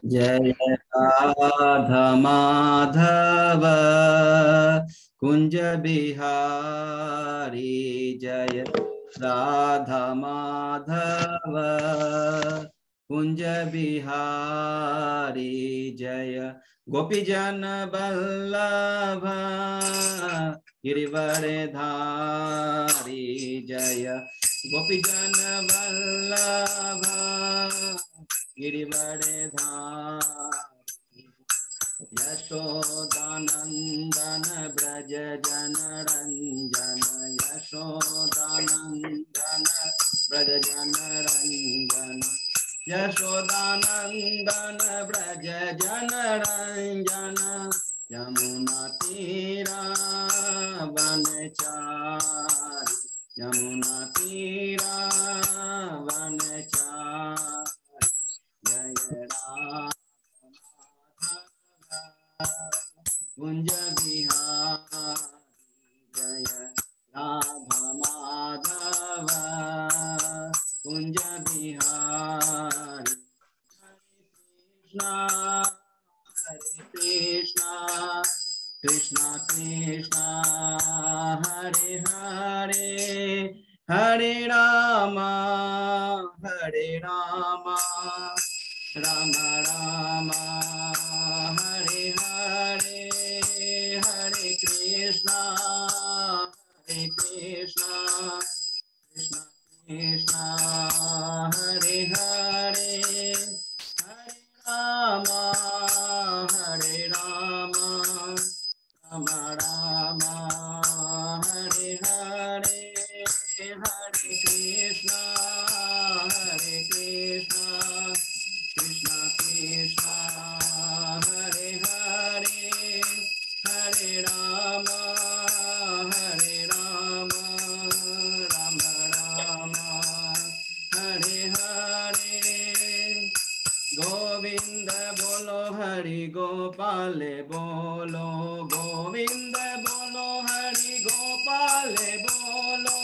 जय राधा माधव कुंज बिहारी, जय राधा माधव कुंज बिहारी, जय गोपीजन वल्लभ गिरिवरधारी, जय गोपीजन वल्लभ गिरिवरधारी, यशोदानंदन ब्रज जनरंजन, यशोदानंदन ब्रज जनरंजन, यशोदानंदन ब्रज जनरंजन, यमुना तीरा वनचारी, यमुना तीरा वनचारी, जय राधा कुंज बिहारी, जय राधा माधव कुंज बिहारी, हरे कृष्णा कृष्णा कृष्णा हरे हरे, हरे रामा राम राम हरे हरे, हरे कृष्णा कृष्णा कृष्णा हरे हरे, हरे राम राम राम हरे हरे, हरे कृष्णा कृष्णा कृष्णा हरे हरे, हरे राम राम राम हरे हरे, गोविंद बोलो हरि गोपाल बोलो, गोविंद बोलो हरि गोपाल बोलो,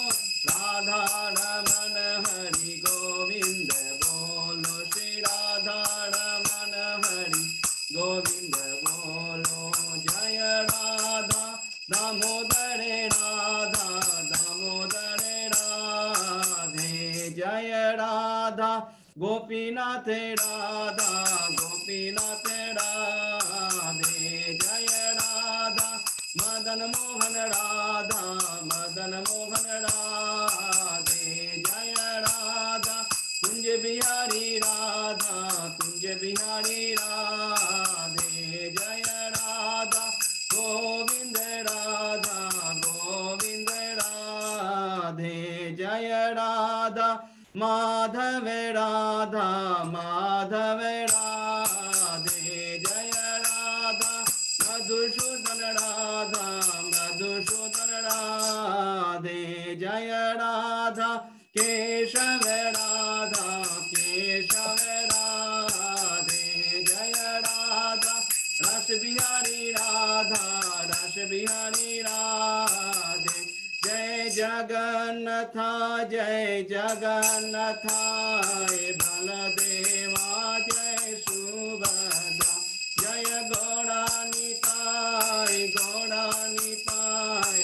राधा रमन हरि गोविंद बोलो, श्री राधा रमन हरि गोविंद बोलो, जय राधा दामोदर राधा दामोदर राधे, जय राधा गोपीनाथ राधा गोपीनाथ राधे, जय राधा मदन मोहन राधा मदन मोहन राधे, जय राधा कुंज बिहारी राधा कुंज बिहारी राधे, जय राधा गोविंद राधा गोविंद राधे, जय राधा माधव राधा माधव राधे, जय राधा मधुसूदन राधा मधुसूदन राधे, जय राधा केशव राधा केशव राधे, जय राधा रस बिहारी राधा रस बिहारी राधे, जय जगन्नाथ बलदेवा जय सुभद्रा, जय गौरानिताय जय गौरानिताय,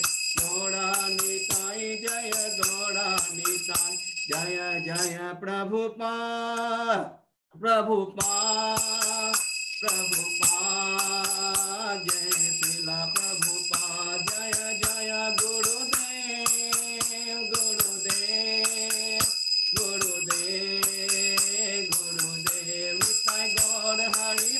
जय जय प्रभुपाद जय श्रीला प्रभुपाद, जय जय गुरुदेव निताय गौर हरि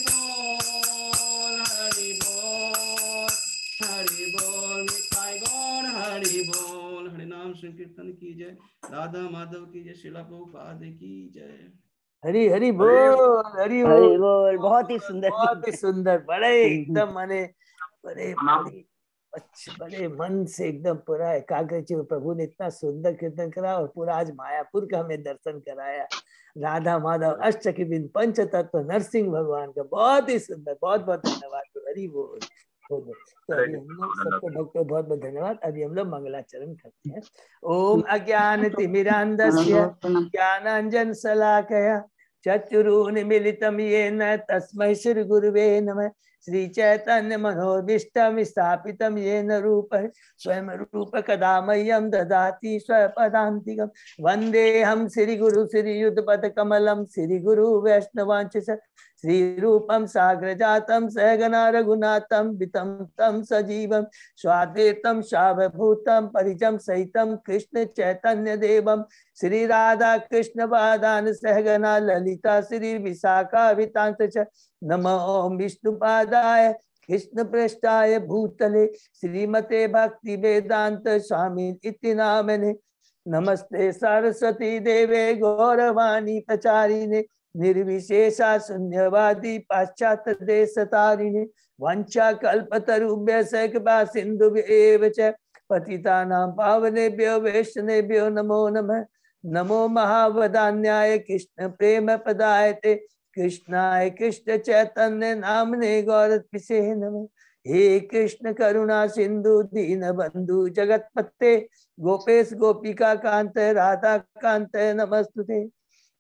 बोल निताय गौर हरि बोल, हरि नाम संकीर्तन की जय, राधा माधव की जय, श्रीला प्रभुपाद की जय। हरि हरि बोल हरि बोल। बहुत ही सुंदर बड़े एकदम माने बड़े मन से एकदम पूरा एकाग्र, प्रभु ने इतना सुंदर कीर्तन करा और पूरा आज मायापुर का हमें दर्शन कराया, राधा माधव अष्टकी बिन पंच तत्व नरसिंह भगवान का, बहुत ही सुंदर, बहुत बहुत धन्यवाद। हरि बोल। तो अभी हम लोग सबको भक्तों बहुत बहुत धन्यवाद। अभी हम लोग मंगलाचरण करते हैं। ओम अज्ञान तिमिरांधस्य ज्ञानांजन शलाकया चतुरून मिलितं येन तस्मै श्री गुरुवे नमः। श्री चैतन्य मनोभीष्टं स्थापितं येन रूपः स्वयं रूप कदा मह्यं ददाति स्वपदान्तिकं। वन्देऽहं श्री गुरु श्री युगपद कमलं श्री गुरु वैष्णवांच श्री रूपं साग्रजातं सहगना रघुनाथं वितं तं सजीवं स्वाद्वैतं सावभूतं परिजं सहितं कृष्ण चैतन्य देवं श्री राधा कृष्ण पादान सहगना ललिता श्री विशाखावितांश च। नमो ओम विष्णुपादाय कृष्ण पृष्ठाय भूतले श्रीमते भक्ति वेदांत स्वामी इति नामने। नमस्ते सरस्वती देवे गौरवाणी प्रचारिणे निर्विशेषा शून्यवादी पाश्चात्य देश तारिणे। वंचा कल्पतरुभ्यश्च कृपा सिन्धुभ्येव च पतितानां पावनेभ्यो वैष्णवेभ्यो नमो नमः। नमो महावदान्याय कृष्ण प्रेम पदायते कृष्णाय कृष्ण चैतन्य नामने गौरत्पिषे नमः। हे कृष्ण करुणा सिंधु दीन बंधु जगतपते गोपेश गोपिका कांत राधा कांत नमस्तुते।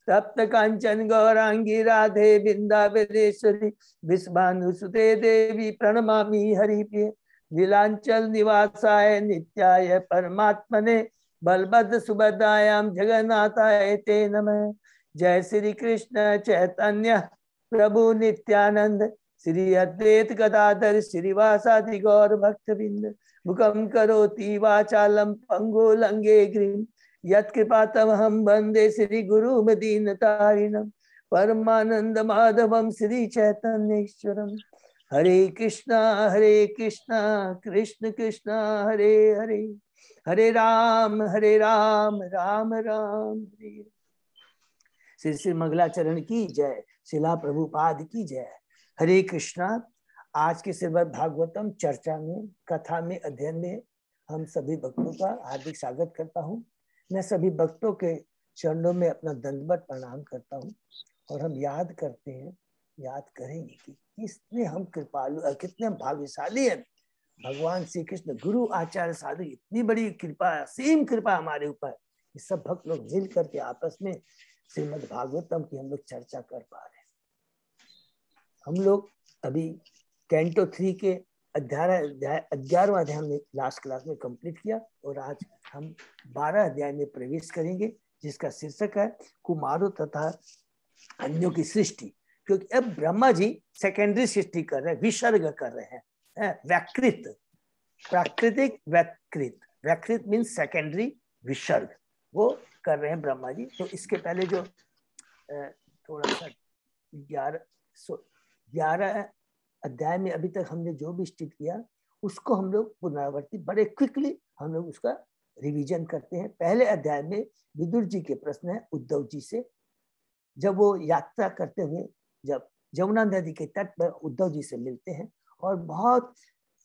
तप्त कांचन गौरांगी राधे वृंदावनेश्वरी विश्वानुसुते देवी प्रणमामि हरिप्रिये। नीलांचल निवासाय नित्याय परमात्मने बलभद्र सुभद्रायां जगन्नाथाय ते नमः। जय श्री कृष्ण चैतन्य प्रभु नित्यानंद श्री अद्वैत गदाधर श्रीवासादि गौर भक्तवृंद। मुखं करोति वाचालं पंगु लंगे गिरिं यत्कृपातमहं वन्दे श्री गुरुं दीनतारिणं परमानंद माधवं श्री चैतन्येश्वरम्। हरे कृष्णा कृष्ण कृष्णा हरे हरे हरे राम राम राम हरे। श्री श्री मंगलाचरण की जय, शिला प्रभुपाद की जय। हरे कृष्णा। आज के श्रीमद् भागवतम चर्चा में, कथा में, अध्ययन में हम सभी भक्तों का हार्दिक स्वागत करता हूँ। मैं सभी भक्तों के चरणों में अपना दंडवत प्रणाम करता हूँ और हम याद करते हैं, याद करेंगे कि कितने हम कृपालु और कितने भाग्यशाली हैं। भगवान श्री कृष्ण गुरु आचार्य साधु इतनी बड़ी कृपा, असीम कृपा हमारे ऊपर, सब भक्त लोग मिल करके आपस में श्रीमद् भागवतम की हम लोग चर्चा कर पा रहे हैं। हम लोग अभी कैंटो 3 के 11वां अध्याय में लास्ट क्लास में कंप्लीट किया और आज हम 12 अध्याय में प्रवेश करेंगे, जिसका शीर्षक है कुमारों तथा अन्यों की सृष्टि। क्योंकि अब ब्रह्मा जी सेकेंडरी सृष्टि कर रहे हैं, विसर्ग कर रहे हैं, व्याकृत, प्राकृतिक व्याकृत, व्याकृत मीन्स सेकेंडरी विसर्ग, वो कर रहे हैं ब्रह्मा जी। तो इसके पहले जो थोड़ा सा 11 अध्याय में अभी तक हमने जो भी स्टडी किया उसको हम लोग पुनरावृत्ति बड़े क्विकली हम लोग उसका रिवीजन करते हैं। पहले अध्याय में विदुर जी के प्रश्न है उद्धव जी से, जब वो यात्रा करते हुए जब जमुना नदी के तट पर उद्धव जी से मिलते हैं और बहुत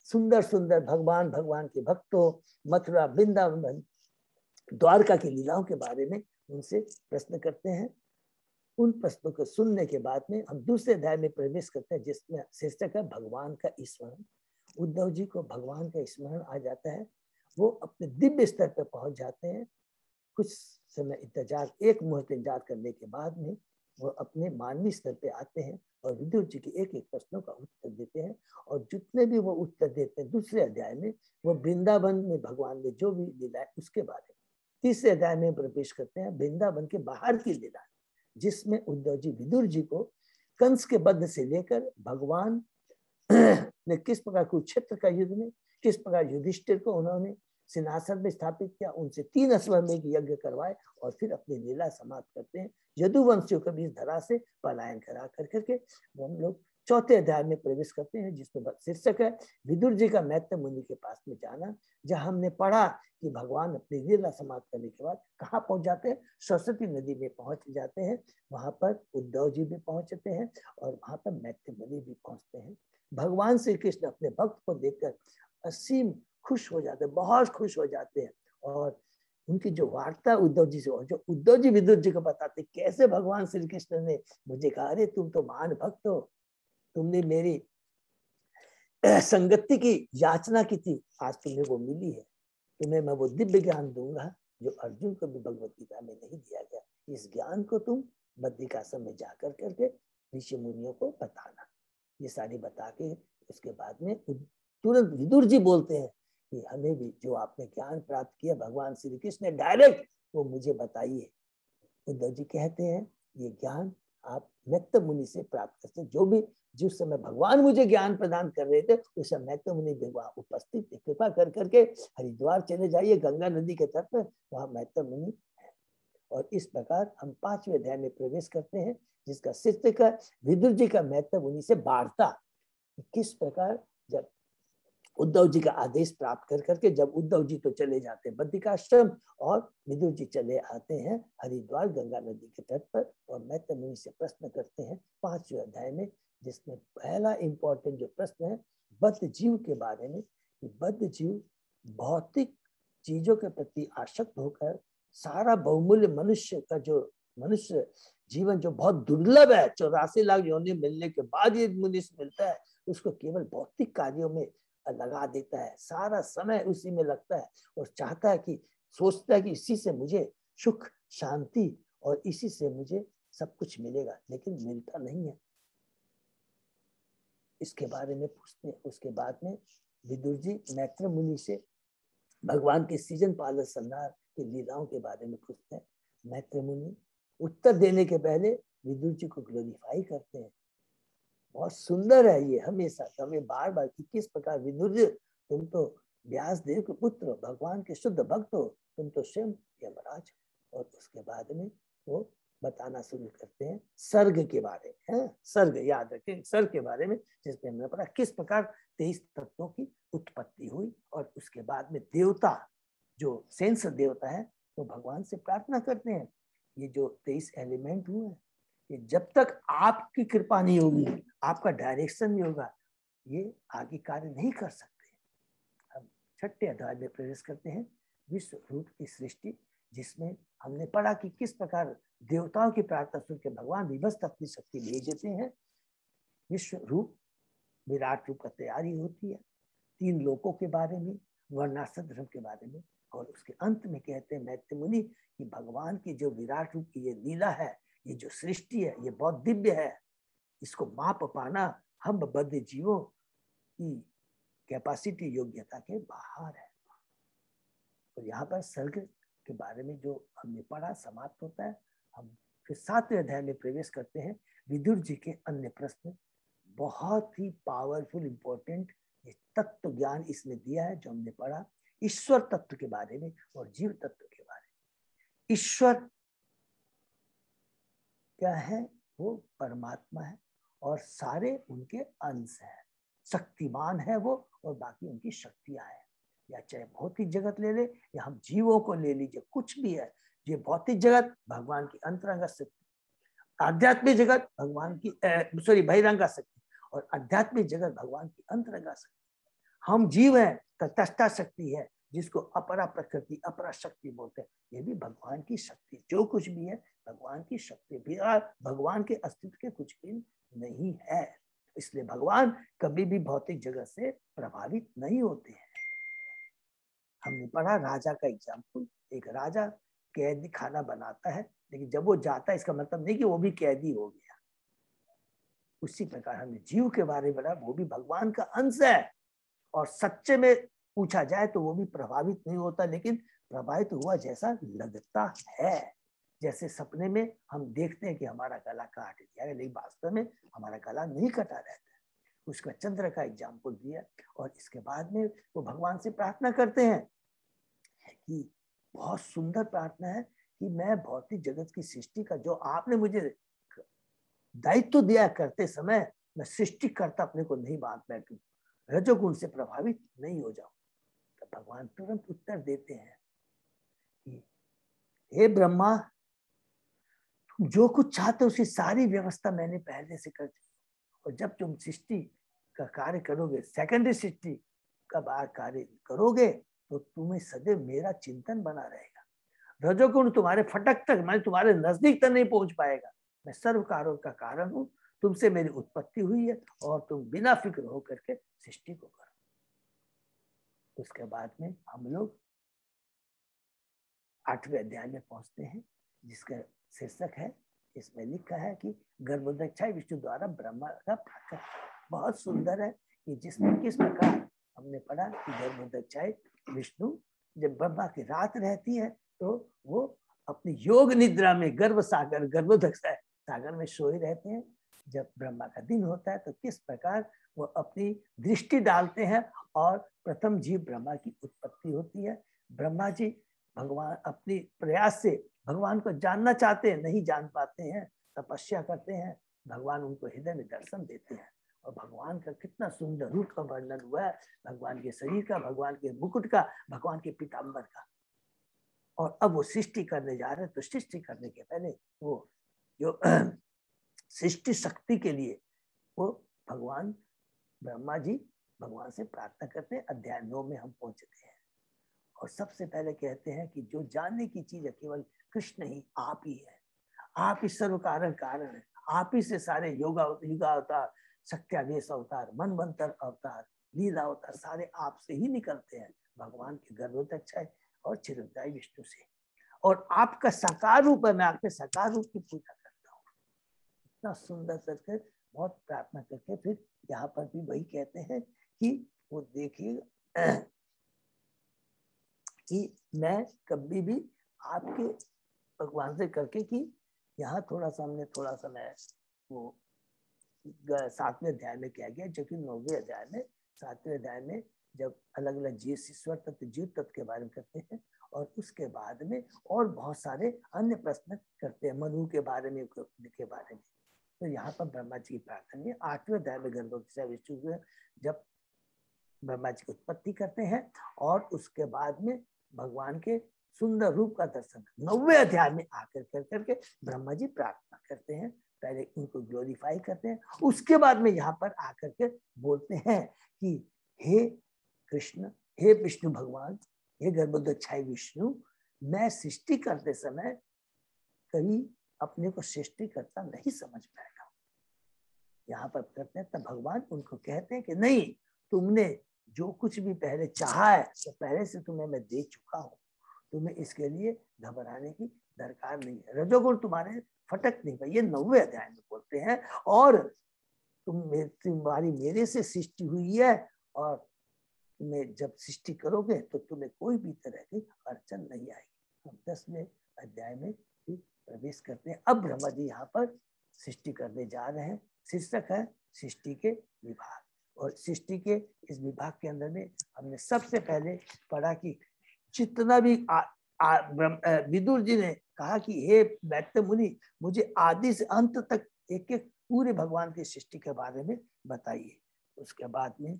सुंदर सुंदर भगवान के भक्तों, मथुरा, वृंदावन, द्वारका की लीलाओं के बारे में उनसे प्रश्न करते हैं। उन प्रश्नों को सुनने के बाद में हम दूसरे अध्याय में प्रवेश करते हैं, जिसमें शीर्षक है भगवान का स्मरण। उद्धव जी को भगवान का स्मरण आ जाता है, वो अपने दिव्य स्तर पर पहुंच जाते हैं। कुछ समय इंतजार, एक मुहूर्त इंतजार करने के बाद में वो अपने मानवीय स्तर पे आते हैं और विदुर जी के एक एक प्रश्नों का उत्तर देते हैं। और जितने भी वो उत्तर देते हैं दूसरे अध्याय में, वो वृंदावन में भगवान ने जो भी लीला है उसके बारे में। तीसरे अध्याय में प्रवेश करते हैं वृंदावन के बाहर की लीला, जिसमें उद्धव जी विदुर जी को कंस के वध से लेकर भगवान ने किस प्रकार कुरुक्षेत्र का युद्ध में किस प्रकार युधिष्ठिर को उन्होंने सिंहासन में स्थापित किया, उनसे 3 अश्वमेध यज्ञ करवाए और फिर अपनी लीला समाप्त करते हैं। यदुवंशियों के बीच धरा से पलायन करा करके वो हम लोग चौथे अध्याय में प्रवेश करते हैं, जिसमें शीर्षक है विदुर जी का मैत्र मुनि के पास में जाना। जहां हमने पढ़ा कि भगवान अपनी लीला समाप्त करने के बाद कहाँ पहुंच जाते हैं, सरस्वती नदी में पहुंच जाते हैं। वहां पर उद्धव जी भी पहुंचते हैं और वहां पर मैत्र मुनि भी पहुंचते हैं। भगवान श्री कृष्ण अपने भक्त को देखकर असीम खुश हो जाते हैं, बहुत खुश हो जाते हैं। और उनकी जो वार्ता उद्धव जी से, जो उद्धव जी विदुर जी को बताते कैसे भगवान श्री कृष्ण ने मुझे कहा, अरे तुम तो महान भक्त हो, तुमने मेरी संगति की याचना की थी, आज तुम्हें वो मिली है। तुम्हें मैं वो दिव्य ज्ञान दूंगा जो अर्जुन को भी भगवत गीता में नहीं दिया गया। इस ज्ञान को तुम बद्रिकाश्रम में जाकर करके ऋषि मुनियों को बताना। ये सारी बता के उसके बाद में तुरंत विदुर जी बोलते हैं कि हमें भी जो आपने ज्ञान प्राप्त किया भगवान श्री कृष्ण ने डायरेक्ट, वो मुझे बताइए। उद्धव जी कहते हैं ये ज्ञान आप मैत्रेय मुनि से प्राप्त करते, जो भी जिस समय भगवान मुझे ज्ञान प्रदान कर रहे थे उस समय मैत्रेय मुनि भी वहां उपस्थित थे। कृपा कर करके हरिद्वार चले जाइए गंगा नदी के तट पर, वहां मैत्रेय मुनि है। और इस प्रकार हम 5वें अध्याय में प्रवेश करते हैं, जिसका शीर्षक है विदुर जी का मैत्रेय मुनि से वार्ता। किस प्रकार जब उद्धव जी का आदेश प्राप्त कर करके, जब उद्धव जी तो चले जाते हैं बद्रिकाश्रम और विदुर जी चले आते हैं हरिद्वार गंगा नदी के तट पर, और मैत्रेय मुनि से प्रश्न करते हैं 5वें अध्याय में, जिसमें पहला इंपॉर्टेंट जो प्रश्न है बद्ध जीव के बारे में, कि बद्ध जीव भौतिक चीजों के प्रति आसक्त होकर सारा बहुमूल्य मनुष्य का जो मनुष्य जीवन जो बहुत दुर्लभ है, 84 लाख योनि मिलने के बाद ये मनुष्य मिलता है, उसको केवल भौतिक कार्यों में लगा देता है, सारा समय उसी में लगता है और चाहता है कि सोचता है कि इसी से मुझे सुख शांति और इसी से मुझे सब कुछ मिलेगा, लेकिन मिलता नहीं है। इसके बारे में पूछते हैं। उसके बाद में विदुर जी मैत्रेय मुनि से भगवान के सीजन पालन संहार की लीलाओं के बारे में पूछते हैं। मैत्रेय मुनि उत्तर देने के पहले विदुर जी को ग्लोरीफाई करते हैं। बहुत सुंदर है ये, हमेशा हमें बार बार कि किस प्रकार विदुर जी, तुम तो व्यास देव के पुत्र, भगवान के शुद्ध भक्त हो, तुम तो स्वयं यमराज। और उसके बाद में वो बताना शुरू करते हैं सर्ग के बारे में। सर्ग याद रखें, सर्ग के बारे में, जिसमें हमने पढ़ा किस प्रकार 23 तत्वों की उत्पत्ति हुई। और उसके बाद में देवता, जो सेंस देवता है, वो भगवान से प्रार्थना करते हैं ये जो 23 एलिमेंट हुए हैं, कि जब तक आपकी कृपा नहीं होगी, आपका डायरेक्शन नहीं होगा, ये आगे कार्य नहीं कर सकते। हम 6ठे अध्याय में प्रवेश करते हैं, विश्व रूप की सृष्टि, जिसमें हमने पढ़ा कि किस प्रकार देवताओं की प्रार्थना सुन के भगवान विभस्त अपनी शक्ति भेज देते हैं। विश्व रूप विराट रूप का तैयारी होती है, 3 लोकों के बारे में, वर्णाश्रम धर्म के बारे में, और उसके अंत में कहते हैं मैत्रेय मुनि कि भगवान की जो विराट रूप की ये लीला है, ये जो सृष्टि है, ये बहुत दिव्य है, इसको माप पाना हम बद्ध जीवों की कैपेसिटी योग्यता के बाहर है। तो यहाँ पर सर्ग के बारे में जो हमने पढ़ा समाप्त होता है। हम फिर 7वें अध्याय में प्रवेश करते हैं। विदुर जी के अन्य प्रश्न बहुत ही पावरफुल इंपॉर्टेंट ये तत्व ज्ञान इसमें दिया है, जो हमने पढ़ा ईश्वर तत्व के बारे में और जीव तत्व के बारे में। ईश्वर क्या है? वो परमात्मा है और सारे उनके अंश हैं, शक्तिमान है वो, और बाकी उनकी शक्तियां हैं। या चाहे भौतिक जगत ले ले या हम जीवों को ले लीजिए, कुछ भी है, ये भौतिक जगत भगवान की अंतरंग शक्ति, आध्यात्मिक जगत भगवान की बहिरंग शक्ति, और आध्यात्मिक जगत भगवान की अंतरंग शक्ति। हम जीव हैं, तटस्था शक्ति है, जिसको अपरा प्रकृति अपरा शक्ति बोलते हैं, ये भी भगवान की शक्ति। जो कुछ भी है भगवान की शक्ति, भगवान के अस्तित्व के कुछ भी नहीं है। इसलिए भगवान कभी भी भौतिक जगत से प्रभावित नहीं होते हैं। हमने पढ़ा राजा का एग्जाम्पल, एक राजा कैदी खाना बनाता है, लेकिन जब वो जाता है इसका मतलब नहीं कि वो भी कैदी हो गया। उसी प्रकार हमने जीव के बारे में पढ़ा, वो भी भगवान का अंश है, और सच्चे में पूछा जाए तो वो भी प्रभावित नहीं होता, लेकिन प्रभावित हुआ जैसा लगता है। जैसे सपने में हम देखते हैं कि हमारा गला काट दिया है, लेकिन वास्तव में हमारा गला नहीं कटा रहता है। उसका चंद्र का एग्जाम्पल दिया। और इसके बाद में वो भगवान से प्रार्थना करते हैं कि बहुत सुंदर प्रार्थना है कि मैं भौतिक जगत की सृष्टि का जो आपने मुझे दायित्व दिया करते समय, मैं सृष्टिकर्ता अपने को नहीं बांध बैठूं, रजोगुण से प्रभावित नहीं हो जाऊं। तो भगवान तुरंत उत्तर देते हैं कि हे ब्रह्मा, तुम जो कुछ चाहते हो उसकी सारी व्यवस्था मैंने पहले से कर दी, और जब तुम सृष्टि का कार्य करोगे, सेकेंडरी सृष्टि का कार्य करोगे, तो तुम्हें सदैव मेरा चिंतन बना रहेगा। रजोगुण तुम्हारे फटक तक, मैं तुम्हारे नजदीक तक नहीं पहुंच पाएगा। मैं सर्व कार्यों का कारण हूं, तुमसे मेरी उत्पत्ति हुई है, और तुम बिना फिक्र होकर के सृष्टि को करो। उसके बाद में हम लोग 8वें अध्याय में पहुंचते हैं, जिसका शीर्षक है इसमें लिखा है कि गर्भोदक्षाई विष्णु द्वारा ब्रह्मा का प्रकट। बहुत सुंदर है कि जिसमें किस प्रकार हमने पढ़ा कि गर्भोदक्षाई विष्णु जब ब्रह्मा की रात रहती है तो वो अपनी योग निद्रा में गर्भ सागर गर्भोदक्षाई सागर में सोए रहते हैं। जब ब्रह्मा का दिन होता है तो किस प्रकार वो अपनी दृष्टि डालते हैं और प्रथम जीव ब्रह्मा की उत्पत्ति होती है। ब्रह्मा जी भगवान अपनी प्रयास से भगवान को जानना चाहते हैं, नहीं जान पाते हैं, तपस्या करते हैं, भगवान उनको हृदय में दर्शन देते हैं और भगवान का कितना सुंदर रूप का वर्णन हुआ है, भगवान के शरीर का, भगवान के मुकुट का, भगवान के पीताम्बर का। और अब वो सृष्टि करने जा रहे हैं तो सृष्टि करने के पहले वो जो सृष्टि शक्ति के लिए वो भगवान ब्रह्मा जी भगवान से प्रार्थना करते हैं। अध्याय 9 में हम पहुंचते हैं और सबसे पहले कहते हैं कि जो जानने की चीज है केवल कृष्ण ही, आप ही है, आप ही सर्व कारण कारण है, आप ही से सारे योगा युगा अवतार, सत्यावेश अवतार, मनवंतर अवतार, लीला अवतार सारे आपसे ही निकलते हैं, भगवान के गर्भोदक्षाई और चिरंतन विष्णु से। और आपका साकार रूप है, मैं आपके साकार रूप की पूजा करता हूँ। इतना सुंदर करके बहुत प्रार्थना करके फिर यहाँ पर भी वही कहते हैं कि वो देखिए कि मैं कभी भी आपके भगवान से करके कि यहाँ थोड़ा सा हमने थोड़ा सा मैं वो 7वें अध्याय में किया गया, जो कि 9वें अध्याय में 7वें अध्याय में जब अलग अलग जीव ईश्वर तत्व जीव तत्व के बारे में करते हैं और उसके बाद में और बहुत सारे अन्य प्रश्न करते हैं मनु के बारे में तो यहाँ पर ब्रह्मा जी की प्रार्थना है। 8वें अध्याय में गर्भोदक्षाई विष्णु जब ब्रह्मा जी की उत्पत्ति करते हैं और उसके बाद में भगवान के सुंदर रूप का दर्शन 9वें अध्याय में आकर करके ब्रह्मा जी प्रार्थना करते हैं, पहले उनको ग्लोरीफाई करते हैं, उसके बाद में यहाँ पर आकर के बोलते हैं कि हे कृष्ण, हे विष्णु भगवान, हे गर्भोदक्षाई विष्णु, मैं सृष्टि करते समय कभी अपने को सृष्टि करता नहीं समझ पाएगा। यहाँ पर करते हैं तब भगवान उनको कहते हैं कि नहीं, तुमने जो कुछ भी पहले चाहा है तो पहले से तुम्हें मैं दे चुका हूँ, तुम्हें इसके लिए घबराने की दरकार नहीं है, रजोगुण तुम्हारे फटक नहीं पाए। ये 9वें अध्याय में बोलते हैं और तुम्हारी मेरे से सृष्टि हुई है और तुम्हें जब सृष्टि करोगे तो तुम्हें कोई भी तरह की अड़चन नहीं आएगी। हम 10वें अध्याय में भी प्रवेश करते हैं। अब ब्रह्मा जी यहाँ पर सृष्टि करने जा रहे हैं। शीर्षक है सृष्टि के विभाग और सृष्टि के इस विभाग के अंदर में हमने सबसे पहले पढ़ा कि जितना भी विदुर जी ने कहा कि हे दैत्य मुनि, मुझे आदि से अंत तक एक एक पूरे भगवान की सृष्टि के बारे में बताइए। उसके बाद में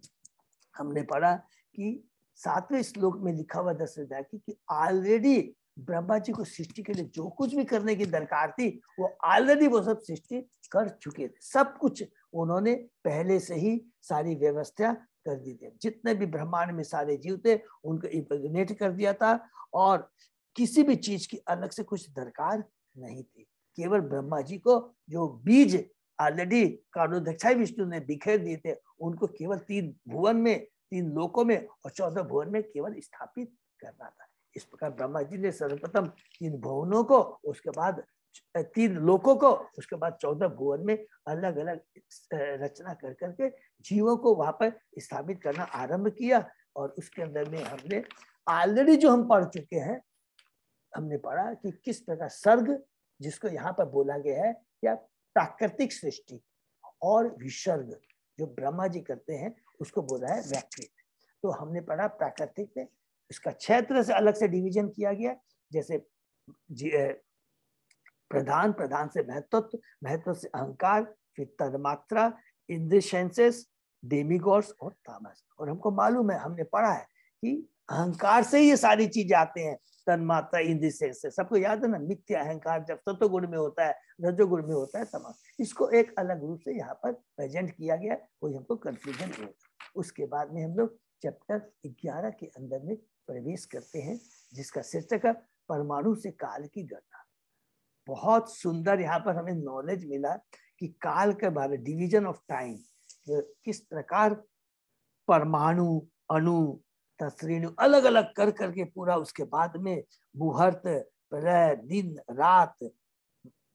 हमने पढ़ा कि 7वें श्लोक में लिखा हुआ 10वें अध्याय कि ऑलरेडी ब्रह्मा जी को सृष्टि के लिए जो कुछ भी करने की दरकार थी वो ऑलरेडी वो सब सृष्टि कर चुके थे, सब कुछ उन्होंने पहले से ही सारी व्यवस्था कर दी थी। जितने भी ब्रह्मांड में सारे जीव थे उनको इम्प्रेग्नेट कर दिया था और किसी भी चीज की अलग से कुछ दरकार नहीं थी। केवल ब्रह्मा जी को जो बीज ऑलरेडी गर्भोदक्षाई विष्णु ने बिखेर दिए थे उनको केवल 3 भुवन में, 3 लोकों में और 14 भुवन में केवल स्थापित करना था। इस प्रकार ब्रह्मा जी ने सर्वप्रथम 3 भुवनों को, उसके बाद 3 लोकों को, उसके बाद 14 भुवन में अलग अलग रचना कर करके जीवों को वहां पर स्थापित करना आरंभ किया। और उसके अंदर में हमने ऑलरेडी जो हम पढ़ चुके हैं, हमने पढ़ा कि किस प्रकार सर्ग, जिसको यहाँ पर बोला गया है, या प्राकृतिक सृष्टि, और विसर्ग जो ब्रह्मा जी करते हैं उसको बोला है व्याकृत। तो हमने पढ़ा प्राकृतिक में इसका क्षेत्र से अलग से डिवीजन किया गया, जैसे प्रधान, प्रधान से महत्व, महत्व से अहंकार, फिर तन्मात्रा, इंद्रिय सेंसेस, डेमिगॉड्स और तामस। और हमको मालूम है, हमने पढ़ा है कि अहंकार से ये सारी चीजें आते हैं, तन्मात्रा, इंद्रिय सेंसेस, सबको याद है ना। मिथ्या अहंकार जब सत्वगुण में होता है, रजोगुण में होता है तमस। इसको एक अलग रूप से यहाँ पर प्रेजेंट किया गया, कोई हमको कंफ्यूजन नहीं होता। उसके बाद में हम लोग चैप्टर 11 के अंदर में प्रवेश करते हैं, जिसका शीर्षक है परमाणु से काल की गणना। बहुत सुंदर यहाँ पर हमें नॉलेज मिला कि काल के बारे, डिवीजन ऑफ टाइम, किस प्रकार परमाणु, अणु, तत्रेणु अलग अलग कर करके पूरा, उसके बाद में मुहूर्त, प्रलय, दिन रात,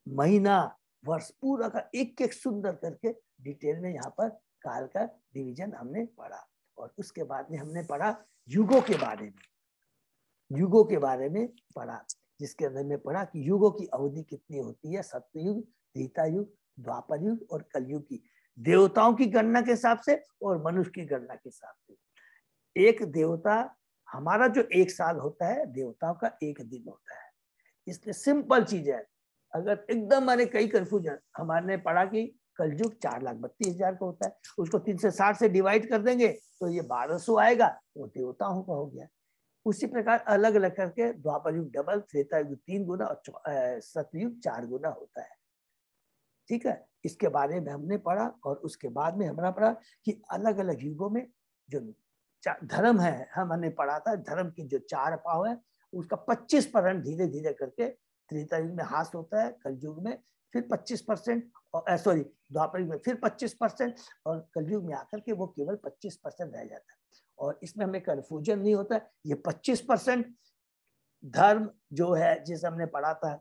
महीना, वर्ष पूरा का एक एक सुंदर करके डिटेल में यहाँ पर काल का डिवीजन हमने पढ़ा। और उसके बाद में हमने पढ़ा युगों के बारे में, युगों के बारे में पढ़ा, जिसके अंदर में पढ़ा कि युगों की अवधि कितनी होती है, सत्ययुग, त्रेता युग, द्वापर युग और कलयुग की, देवताओं की गणना के हिसाब से और मनुष्य की गणना के हिसाब से। एक देवता, हमारा जो एक साल होता है देवताओं का एक दिन होता है। इसलिए सिंपल चीज है, अगर एकदम हमारे कई कंफ्यूजन, हमारे पढ़ा कि कलयुग 4,32,000 का होता है, उसको 360 से डिवाइड कर देंगे तो ये 1200 आएगा, वो देवताओं का हो गया। उसी प्रकार अलग अलग करके द्वापर युग डबल, त्रेता युग 3 गुना और सतयुग 4 गुना होता है। ठीक है, इसके बारे में हमने पढ़ा। और उसके बाद में हमने पढ़ा कि अलग अलग युगों में जो धर्म है, हमने पढ़ा था धर्म की जो 4 पाव है उसका 25% धीरे धीरे करके त्रेता युग में हास होता है, कलयुग में फिर 25%, और सॉरी द्वापर युग में फिर 25%, और कलयुग में आकर के वो केवल 25% रह जाता है। और इसमें हमें कंफ्यूजन नहीं होता। ये 25% धर्म जो है, जिसे हमने पढ़ा था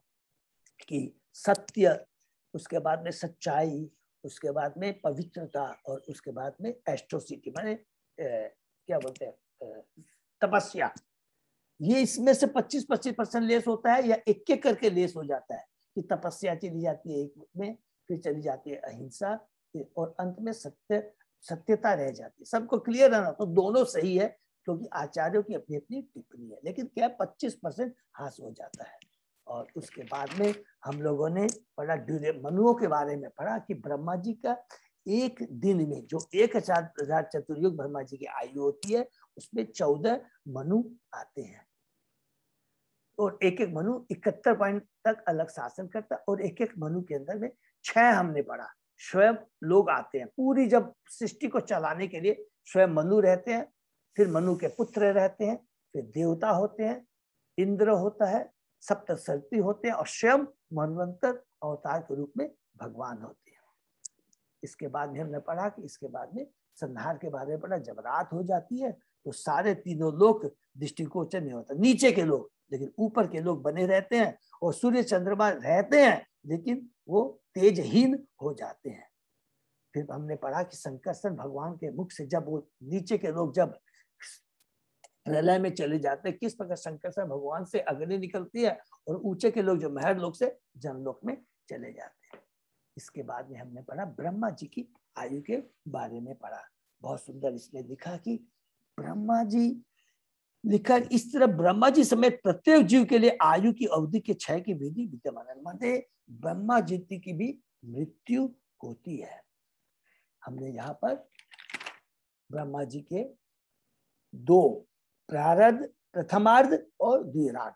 कि सत्य, उसके बाद में सच्चाई, उसके बाद में पवित्रता, और उसके बाद में एस्ट्रोसिटी माने क्या बोलते हैं तपस्या, ये इसमें से 25% लेस होता है या एक एक करके लेस हो जाता है कि तपस्या चली जाती है एक में, फिर चली जाती है अहिंसा, और अंत में सत्यता रह जाती है। सबको क्लियर है ना? तो दोनों सही है, क्योंकि आचार्यों की अपनी अपनी टिप्पणी है, लेकिन क्या 25% हास हो जाता है। और उसके बाद में हम लोगों ने पढ़ा मनुओं के बारे में पढ़ा कि ब्रह्मा जी का एक दिन में जो 1000 चतुर्युग ब्रह्मा जी की आयु होती है, उसमें 14 मनु आते हैं, और एक एक मनु 71 पॉइंट तक अलग शासन करता है, और एक एक मनु के अंदर में 6 हमने पढ़ा स्वयं लोग आते हैं। पूरी जब सृष्टि को चलाने के लिए स्वयं मनु रहते हैं, फिर मनु के पुत्र रहते हैं, फिर देवता होते हैं, इंद्र होता है, सप्तर्षि होते हैं, और स्वयं मनवंतर अवतार के रूप में भगवान होते हैं। इसके बाद में हमने पढ़ा कि इसके बाद में संहार के बारे में पढ़ा। जब रात हो जाती है तो सारे तीनों लोग दृष्टिगोचर नहीं होता, नीचे के लोग, लेकिन ऊपर के लोग बने रहते हैं, और सूर्य चंद्रमा रहते हैं लेकिन वो तेजहीन हो जाते हैं। फिर हमने पढ़ा कि संकर्षण भगवान के मुख से जब वो नीचे के लोग जब प्रलय में चले जाते हैं, किस प्रकार संकर्षण भगवान से अग्नि निकलती है, और ऊंचे के लोग जो महर लोक से जनलोक में चले जाते हैं। इसके बाद में हमने पढ़ा ब्रह्मा जी की आयु के बारे में पढ़ा। बहुत सुंदर इसमें लिखा कि ब्रह्मा जी लिखा इस तरह ब्रह्मा जी समेत प्रत्येक जीव के लिए आयु की अवधि के क्षय की विधि विद्यमान है, माने ब्रह्मा जी की भी मृत्यु होती है। हमने यहाँ पर ब्रह्मा जी के 2 प्रारब्ध, प्रथमार्ध और द्विरार्ध।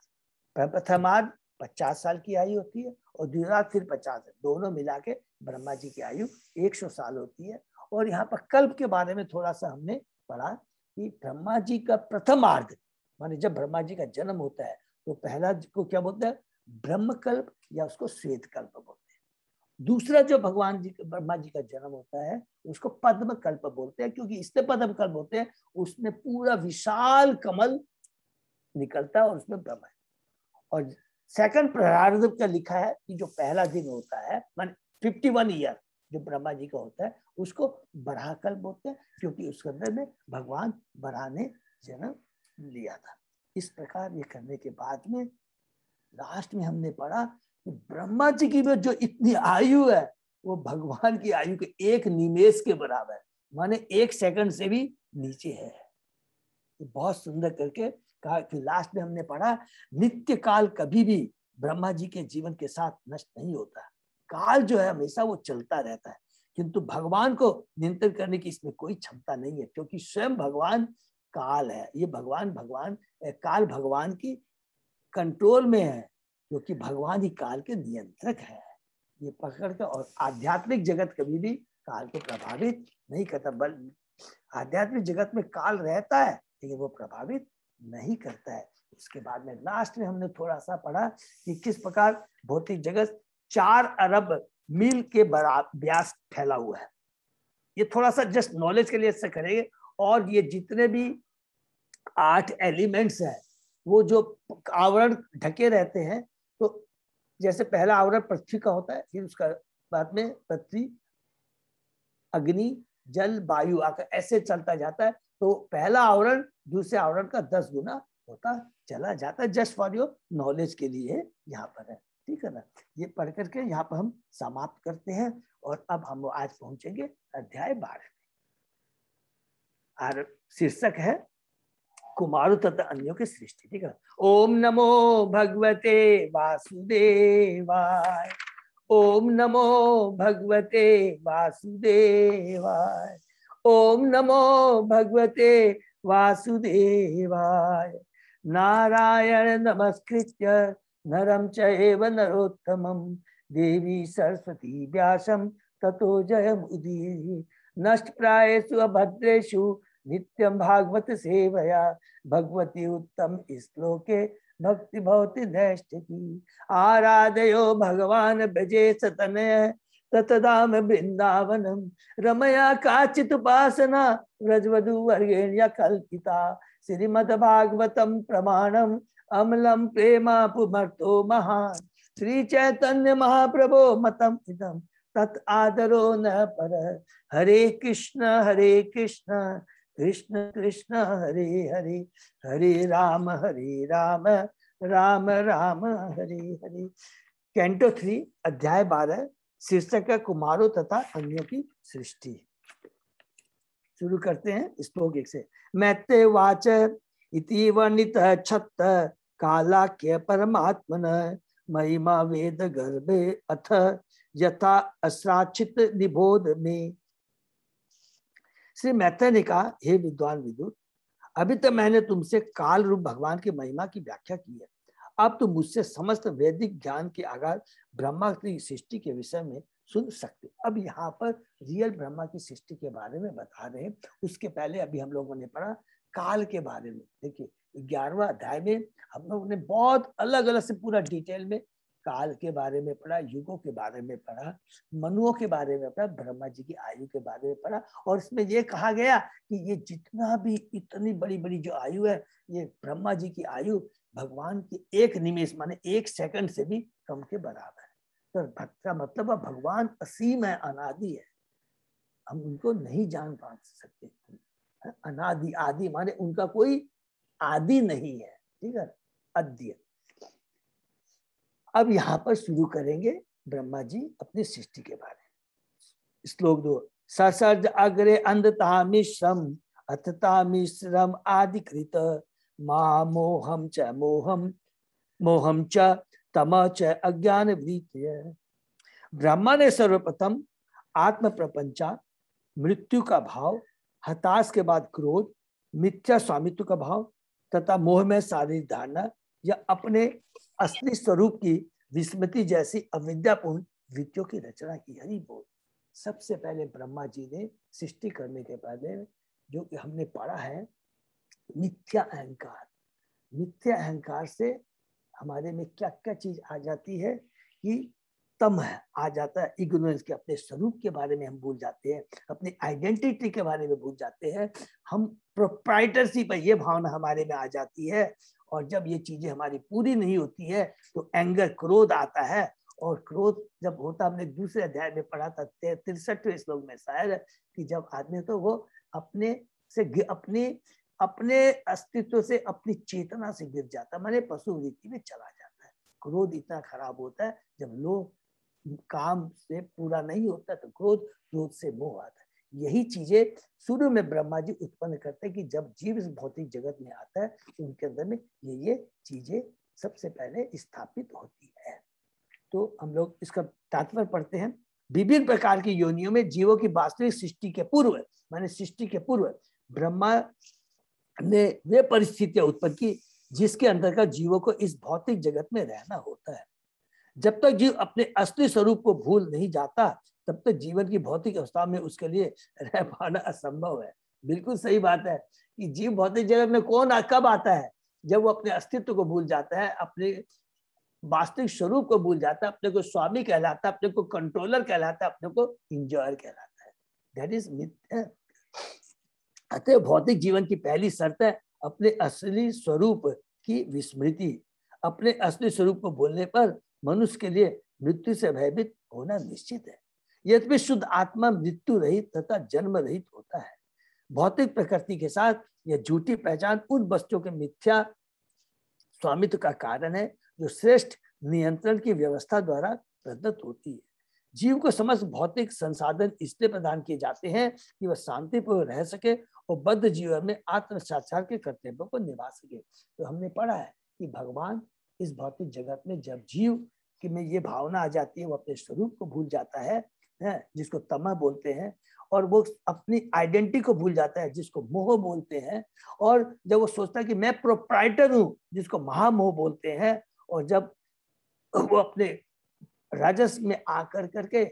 प्रथमार्ध 50 साल की आयु होती है, और द्विरार्ध फिर 50 है, दोनों मिला के ब्रह्मा जी की आयु 100 साल होती है। और यहाँ पर कल्प के बारे में थोड़ा सा हमने पढ़ा कि ब्रह्मा जी का प्रथमार्ध, माने जब ब्रह्मा जी का जन्म होता है तो पहला को क्या बोलते हैं, ब्रह्मकल्प, या उसको श्वेत कल्प बोलते हैं। दूसरा जो भगवान जी ब्रह्मा जी का जन्म होता है उसको पद्म कल्प बोलते हैं, क्योंकि इसलिए पद्म कल्प बोलते हैं, उसमें पूरा विशाल कमल निकलता है और उसमें ब्रह्म है। और सेकंड प्रारब्ध का लिखा है कि जो पहला दिन होता है मान 51 ईयर जो ब्रह्मा जी का होता है, उसको बराह कल्प बोलते हैं, क्योंकि उसके अंदर में भगवान बराह ने जन्म लिया था। इस प्रकार ये करने के बाद में लास्ट में हमने पढ़ा कि ब्रह्मा जी की जो इतनी आयु है वो भगवान की आयु के 1 निमेष के बराबर है, माने 1 सेकंड से भी नीचे है। बहुत सुंदर करके कहा कि लास्ट में हमने पढ़ा नित्य काल कभी भी ब्रह्मा जी के जीवन के साथ नष्ट नहीं होता। काल जो है हमेशा वो चलता रहता है, किंतु भगवान को नियंत्रण करने की इसमें कोई क्षमता नहीं है, क्योंकि स्वयं भगवान काल है। ये भगवान काल भगवान की कंट्रोल में है, क्योंकि भगवान ही काल के नियंत्रक है। ये पकड़ कर, और आध्यात्मिक जगत कभी भी काल को प्रभावित नहीं करता, बल्कि आध्यात्मिक जगत में काल रहता है लेकिन वो प्रभावित नहीं करता है। उसके बाद में लास्ट में हमने थोड़ा सा पढ़ा कि किस प्रकार भौतिक जगत 4 अरब मील के व्यास फैला हुआ है। ये थोड़ा सा जस्ट नॉलेज के लिए इससे करेंगे। और ये जितने भी 8 एलिमेंट्स हैं वो जो आवरण ढके रहते हैं, तो जैसे पहला आवरण पृथ्वी का होता है, फिर उसका बाद में पृथ्वी, अग्नि, जल, वायु आकर ऐसे चलता जाता है। तो पहला आवरण दूसरे आवरण का 10 गुना होता चला जाता है। जस्ट फॉर योर नॉलेज के लिए यहाँ पर है, ठीक है ना। ये पढ़ करके यहाँ पर हम समाप्त करते हैं और अब हम आज पहुंचेंगे अध्याय 12 में। और शीर्षक है कुमारों तथा अन्यों की सृष्टि, ठीक है। ओम नमो भगवते वासुदेवाय, ओम नमो भगवते वासुदेवाय, ओम नमो भगवते वासुदेवाय। नारायण नमस्कृत्य नरं चैव नरोत्तमं देवी सरस्वती व्यासं ततो जयमुदीरये। नष्टप्रायेषु अभद्रेषु नित्यं भागवत सेवया भगवती उत्तम श्लोके भक्ति भवति नैष्ठिकी। आराधयो भगवान ब्रजेश तनय ततदाम वृंदावनम रमया काचित उपासना व्रजवधु वर्गेण्य कल्पिता। श्रीमद् भागवतम प्रमाणम अमलम प्रेमा पुमर्तो महान। श्री चैतन्य महाप्रभो मतम इदम तत् आदरो न पर। हरे कृष्ण कृष्ण कृष्ण हरे हरे, हरे राम राम राम हरे हरे। कैंटो 3 अध्याय 12 शीर्षक है कुमारों तथा अन्यों की सृष्टि। शुरू करते हैं श्लोक 1 से। मैत्रे वाच इति वर्णित छत्त कालाख्य परमात्मन महिमा वेद गर्भे अथ यथा अश्राचित निबोध में। श्री मैत्रेय ने कहा, हे विद्वान विदुर, अभी तक मैंने तुमसे काल रूप भगवान की महिमा की व्याख्या की है। अब तुम मुझसे समस्त वैदिक ज्ञान के आगार ब्रह्मा की सृष्टि के विषय में सुन सकते। अब यहाँ पर रियल ब्रह्मा की सृष्टि के बारे में बता रहे हैं। उसके पहले अभी हम लोगों ने पढ़ा काल के बारे में। देखिए 11वां अध्याय में हम लोगों ने बहुत अलग अलग से पूरा डिटेल में काल के बारे में पढ़ा, युगों के बारे में पढ़ा, मनुओं के बारे में पढ़ा, ब्रह्मा जी की आयु के बारे में पढ़ा। और इसमें ये कहा गया कि ये जितना भी इतनी बड़ी बड़ी जो आयु है, ये ब्रह्मा जी की आयु भगवान की 1 निमेष माने 1 सेकंड से भी कम के बराबर है। तो भक्त का मतलब भगवान असीम है, अनादि है, हम उनको नहीं जान पा सकते। अनादि, आदि माने उनका कोई आदि नहीं है, ठीक है, अद्य। अब यहाँ पर शुरू करेंगे ब्रह्मा जी अपनी सृष्टि के बारे में। श्लोक 2। ससर्ज अग्रे अंधता मिश्रम अथता मिश्रम आदिकृत मा मोहम च मोहम च तम च अज्ञान वृत्य। ब्रह्मा ने सर्वप्रथम आत्म प्रपंचा, मृत्यु का भाव, हताश के बाद क्रोध, मिथ्या स्वामित्व का भाव तथा मोह में शारीरिक धारणा या अपने असली स्वरूप की विस्मृति जैसी अविद्यापूर्ण वृत्तियों की रचना की। हरि बोल। सबसे पहले ब्रह्मा जी ने सृष्टि करने के पहले जो कि हमने पढ़ा है मिथ्या अहंकार। मिथ्या अहंकार से हमारे में क्या क्या चीज आ जाती है कि तम आ जाता है, इग्नोरेंस के, अपने स्वरूप के बारे में हम भूल जाते हैं, अपनी आइडेंटिटी के बारे में भूल जाते हैं, हम प्रोप्राइटरशिप है ये भावना हमारे में आ जाती है। और जब ये चीजें हमारी पूरी नहीं होती है तो एंगर, क्रोध आता है। और क्रोध जब होता, हमने दूसरे अध्याय में पढ़ा था 63वें श्लोक में शायद, कि जब आदमी तो वो अपने से अपने अस्तित्व से, अपनी चेतना से गिर जाता, माने पशु वृत्ति में चला जाता है। क्रोध इतना खराब होता है, जब लोग काम से पूरा नहीं होता तो क्रोध से मोह आता है। यही चीजें शुरू में ब्रह्मा जी उत्पन्न करते हैं कि जब जीव इस भौतिक जगत में आता है तो उनके अंदर में ये चीजें सबसे पहले स्थापित होती है। तो हम लोग इसका तात्पर्य पढ़ते हैं। विभिन्न प्रकार की योनियों में जीवों की वास्तविक सृष्टि के पूर्व, माने सृष्टि के पूर्व, ब्रह्मा ने वे परिस्थितियां उत्पन्न की जिसके अंदर का जीवों को इस भौतिक जगत में रहना होता है। जब तक जीव अपने असली स्वरूप को भूल नहीं जाता तब तक जीवन की भौतिक अवस्था में उसके लिए रह पाना असंभव है। बिल्कुल सही बात है कि जीव भौतिक जगत में कब आता है? जब वो अपने अस्तित्व को भूल जाता है, अपने वास्तविक स्वरूप को भूल जाता है, अपने को स्वामी कहलाता है, अपने को कंट्रोलर कहलाता है, अपने को इंजॉयर कहलाता है। दैट इज मिथ्या। अतः भौतिक जीवन की पहली शर्त है अपने असली स्वरूप की विस्मृति। अपने असली स्वरूप को भूलने पर मनुष्य के लिए मृत्यु से भयभीत होना निश्चित है। यद्यपि शुद्ध आत्मा मृत्यु रहित तथा जन्म रहित होता है। भौतिक प्रकृति के साथ यह झूठी पहचान उन वस्तुओं के मिथ्या स्वामित्व का कारण है जो श्रेष्ठ नियंत्रण की व्यवस्था द्वारा प्रदत्त होती है। जीव को समस्त भौतिक संसाधन इसलिए प्रदान किए जाते हैं कि वह शांतिपूर्वक रह सके और बद्ध जीवन में आत्म साक्षात्कार के कर्तव्यों को निभा सके। तो हमने पढ़ा है कि भगवान इस भौतिक जगत में जब जीव कि में ये भावना आ जाती है, वो अपने स्वरूप को भूल जाता है, जिसको तमह बोलते हैं, और वो अपनी आइडेंटिटी को भूल जाता है जिसको मोह बोलते हैं, और जब वो सोचता है कि मैं प्रोप्राइटर हूं जिसको महामोह बोलते हैं, और जब वो अपने राजस में आकर करके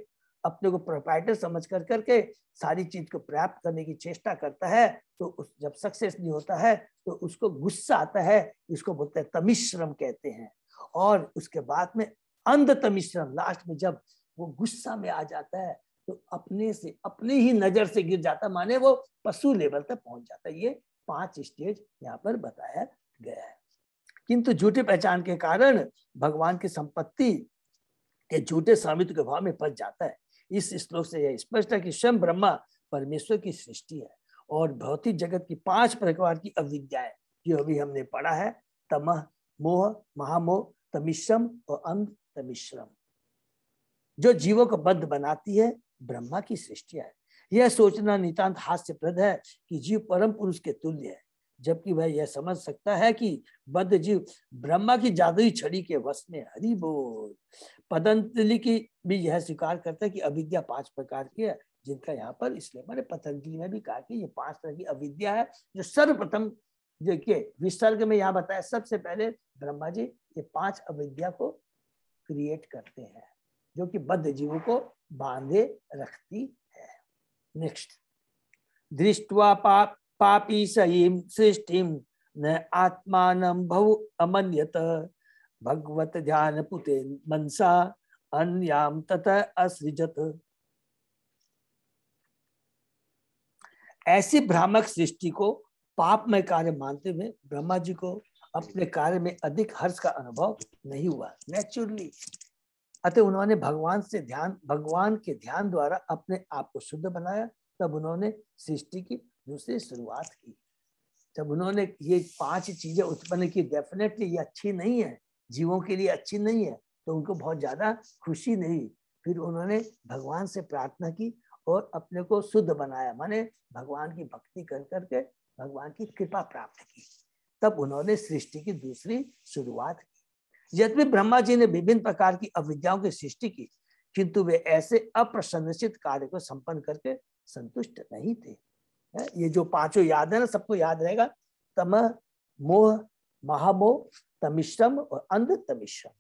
अपने को प्रोप्राइटर समझ कर करके सारी चीज को प्राप्त करने की चेष्टा करता है, तो जब सक्सेस नहीं होता है तो उसको गुस्सा आता है, इसको बोलते हैं तमिश्रम कहते हैं। और उसके बाद में अंध तमिश्रम, लास्ट में जब वो गुस्सा में आ जाता है तो अपने से अपनी ही नजर से गिर जाता, माने वो पशु लेवल तक पहुंच जाता है। ये 5 स्टेज यहाँ पर बताया गया है। किंतु झूठी पहचान के कारण भगवान की संपत्ति के झूठे स्वामित्व के भाव में फंस जाता है। इस श्लोक से यह स्पष्ट है कि स्वयं ब्रह्मा परमेश्वर की सृष्टि है और भौतिक जगत की 5 प्रकार की अविद्याएं जो अभी हमने पढ़ा है, तमह, मोह, महामोह, तमिश्रम और अंध तमिश्रम, जो जीवों को बद्ध बनाती है, ब्रह्मा की सृष्टि है। यह सोचना नितांत हास्यप्रद है कि जीव परम पुरुष के तुल्य है, जबकि वह यह समझ सकता है कि बद्ध जीव ब्रह्मा की जादुई छड़ी के वश में। हरि बोल। पतंजलि की भी यह स्वीकार करता है कि अविद्या 5 प्रकार की है, जिनका यहाँ पर इसलिए मैंने पतंजलि में भी कहा कि ये 5 तरह की अविद्या है जो सर्वप्रथम देखिए विसर्ग में यहाँ बताया, सबसे पहले ब्रह्मा जी ये 5 अविद्या को क्रिएट करते हैं जो कि बद्ध जीवों को बांधे रखती है। नेक्स्ट, दृष्ट्वा पापी सयीम सृष्टिम न आत्मानं बहु अमन्यत भगवत ध्यान पुते मनसा अन्याम ततः असृजत। ऐसी भ्रामक सृष्टि को पापमय कार्य मानते हुए ब्रह्मा जी को अपने कार्य में अधिक हर्ष का अनुभव नहीं हुआ नेचुरली। अतः उन्होंने भगवान के ध्यान द्वारा अपने आप को शुद्ध बनाया। तब उन्होंने सृष्टि की दूसरी शुरुआत की। जब उन्होंने ये 5 चीजें उत्पन्न की, डेफिनेटली ये अच्छी नहीं है, जीवों के लिए अच्छी नहीं है, तो उनको बहुत ज्यादा खुशी नहीं। फिर उन्होंने भगवान से प्रार्थना की और अपने को शुद्ध बनाया, माने भगवान की भक्ति कर करके भगवान की कृपा प्राप्त की। तब उन्होंने सृष्टि की दूसरी शुरुआत की। यद्यपि ब्रह्मा जी ने विभिन्न प्रकार की अविद्याओं की सृष्टि की, किंतु वे ऐसे अप्रसन्नचित कार्य को संपन्न करके संतुष्ट नहीं थे। ये जो 5 याद है ना, सबको याद रहेगा, तमह, मोह, महामोह, तमिश्रम और अंध तमिश्रम।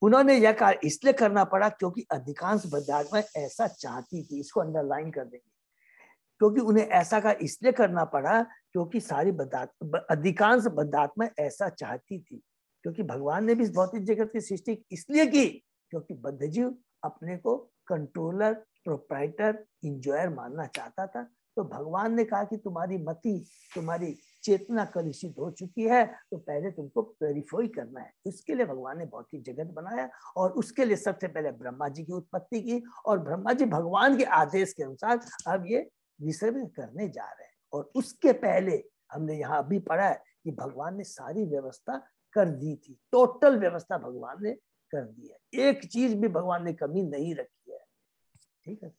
उन्होंने यह कार्य इसलिए करना पड़ा क्योंकि अधिकांश बद्धात्माएं ऐसा चाहती थी। इसको अंडरलाइन कर देंगे, क्योंकि उन्हें ऐसा कार्य इसलिए करना पड़ा क्योंकि अधिकांश बद्धात्माएं ऐसा चाहती थी। क्योंकि भगवान ने भी इस भौतिक जगत की सृष्टि इसलिए की क्योंकि बद्ध जीव अपने को कंट्रोलर, प्रोप्राइटर, इंजॉयर मानना चाहता था। तो भगवान ने कहा कि तुम्हारी मति, तुम्हारी चेतना कलुषित हो चुकी है, तो पहले तुमको प्योरीफाई करना है। इसके लिए भगवान ने भौतिक जगत बनाया और उसके लिए सबसे पहले ब्रह्मा जी की उत्पत्ति की। और ब्रह्मा जी भगवान के आदेश के अनुसार अब ये विसर्जन करने जा रहे हैं। और उसके पहले हमने यहाँ अभी पढ़ा है कि भगवान ने सारी व्यवस्था कर दी थी, टोटल व्यवस्था भगवान ने कर दी है, एक चीज भी भगवान ने कमी नहीं रखी है। ठीक है।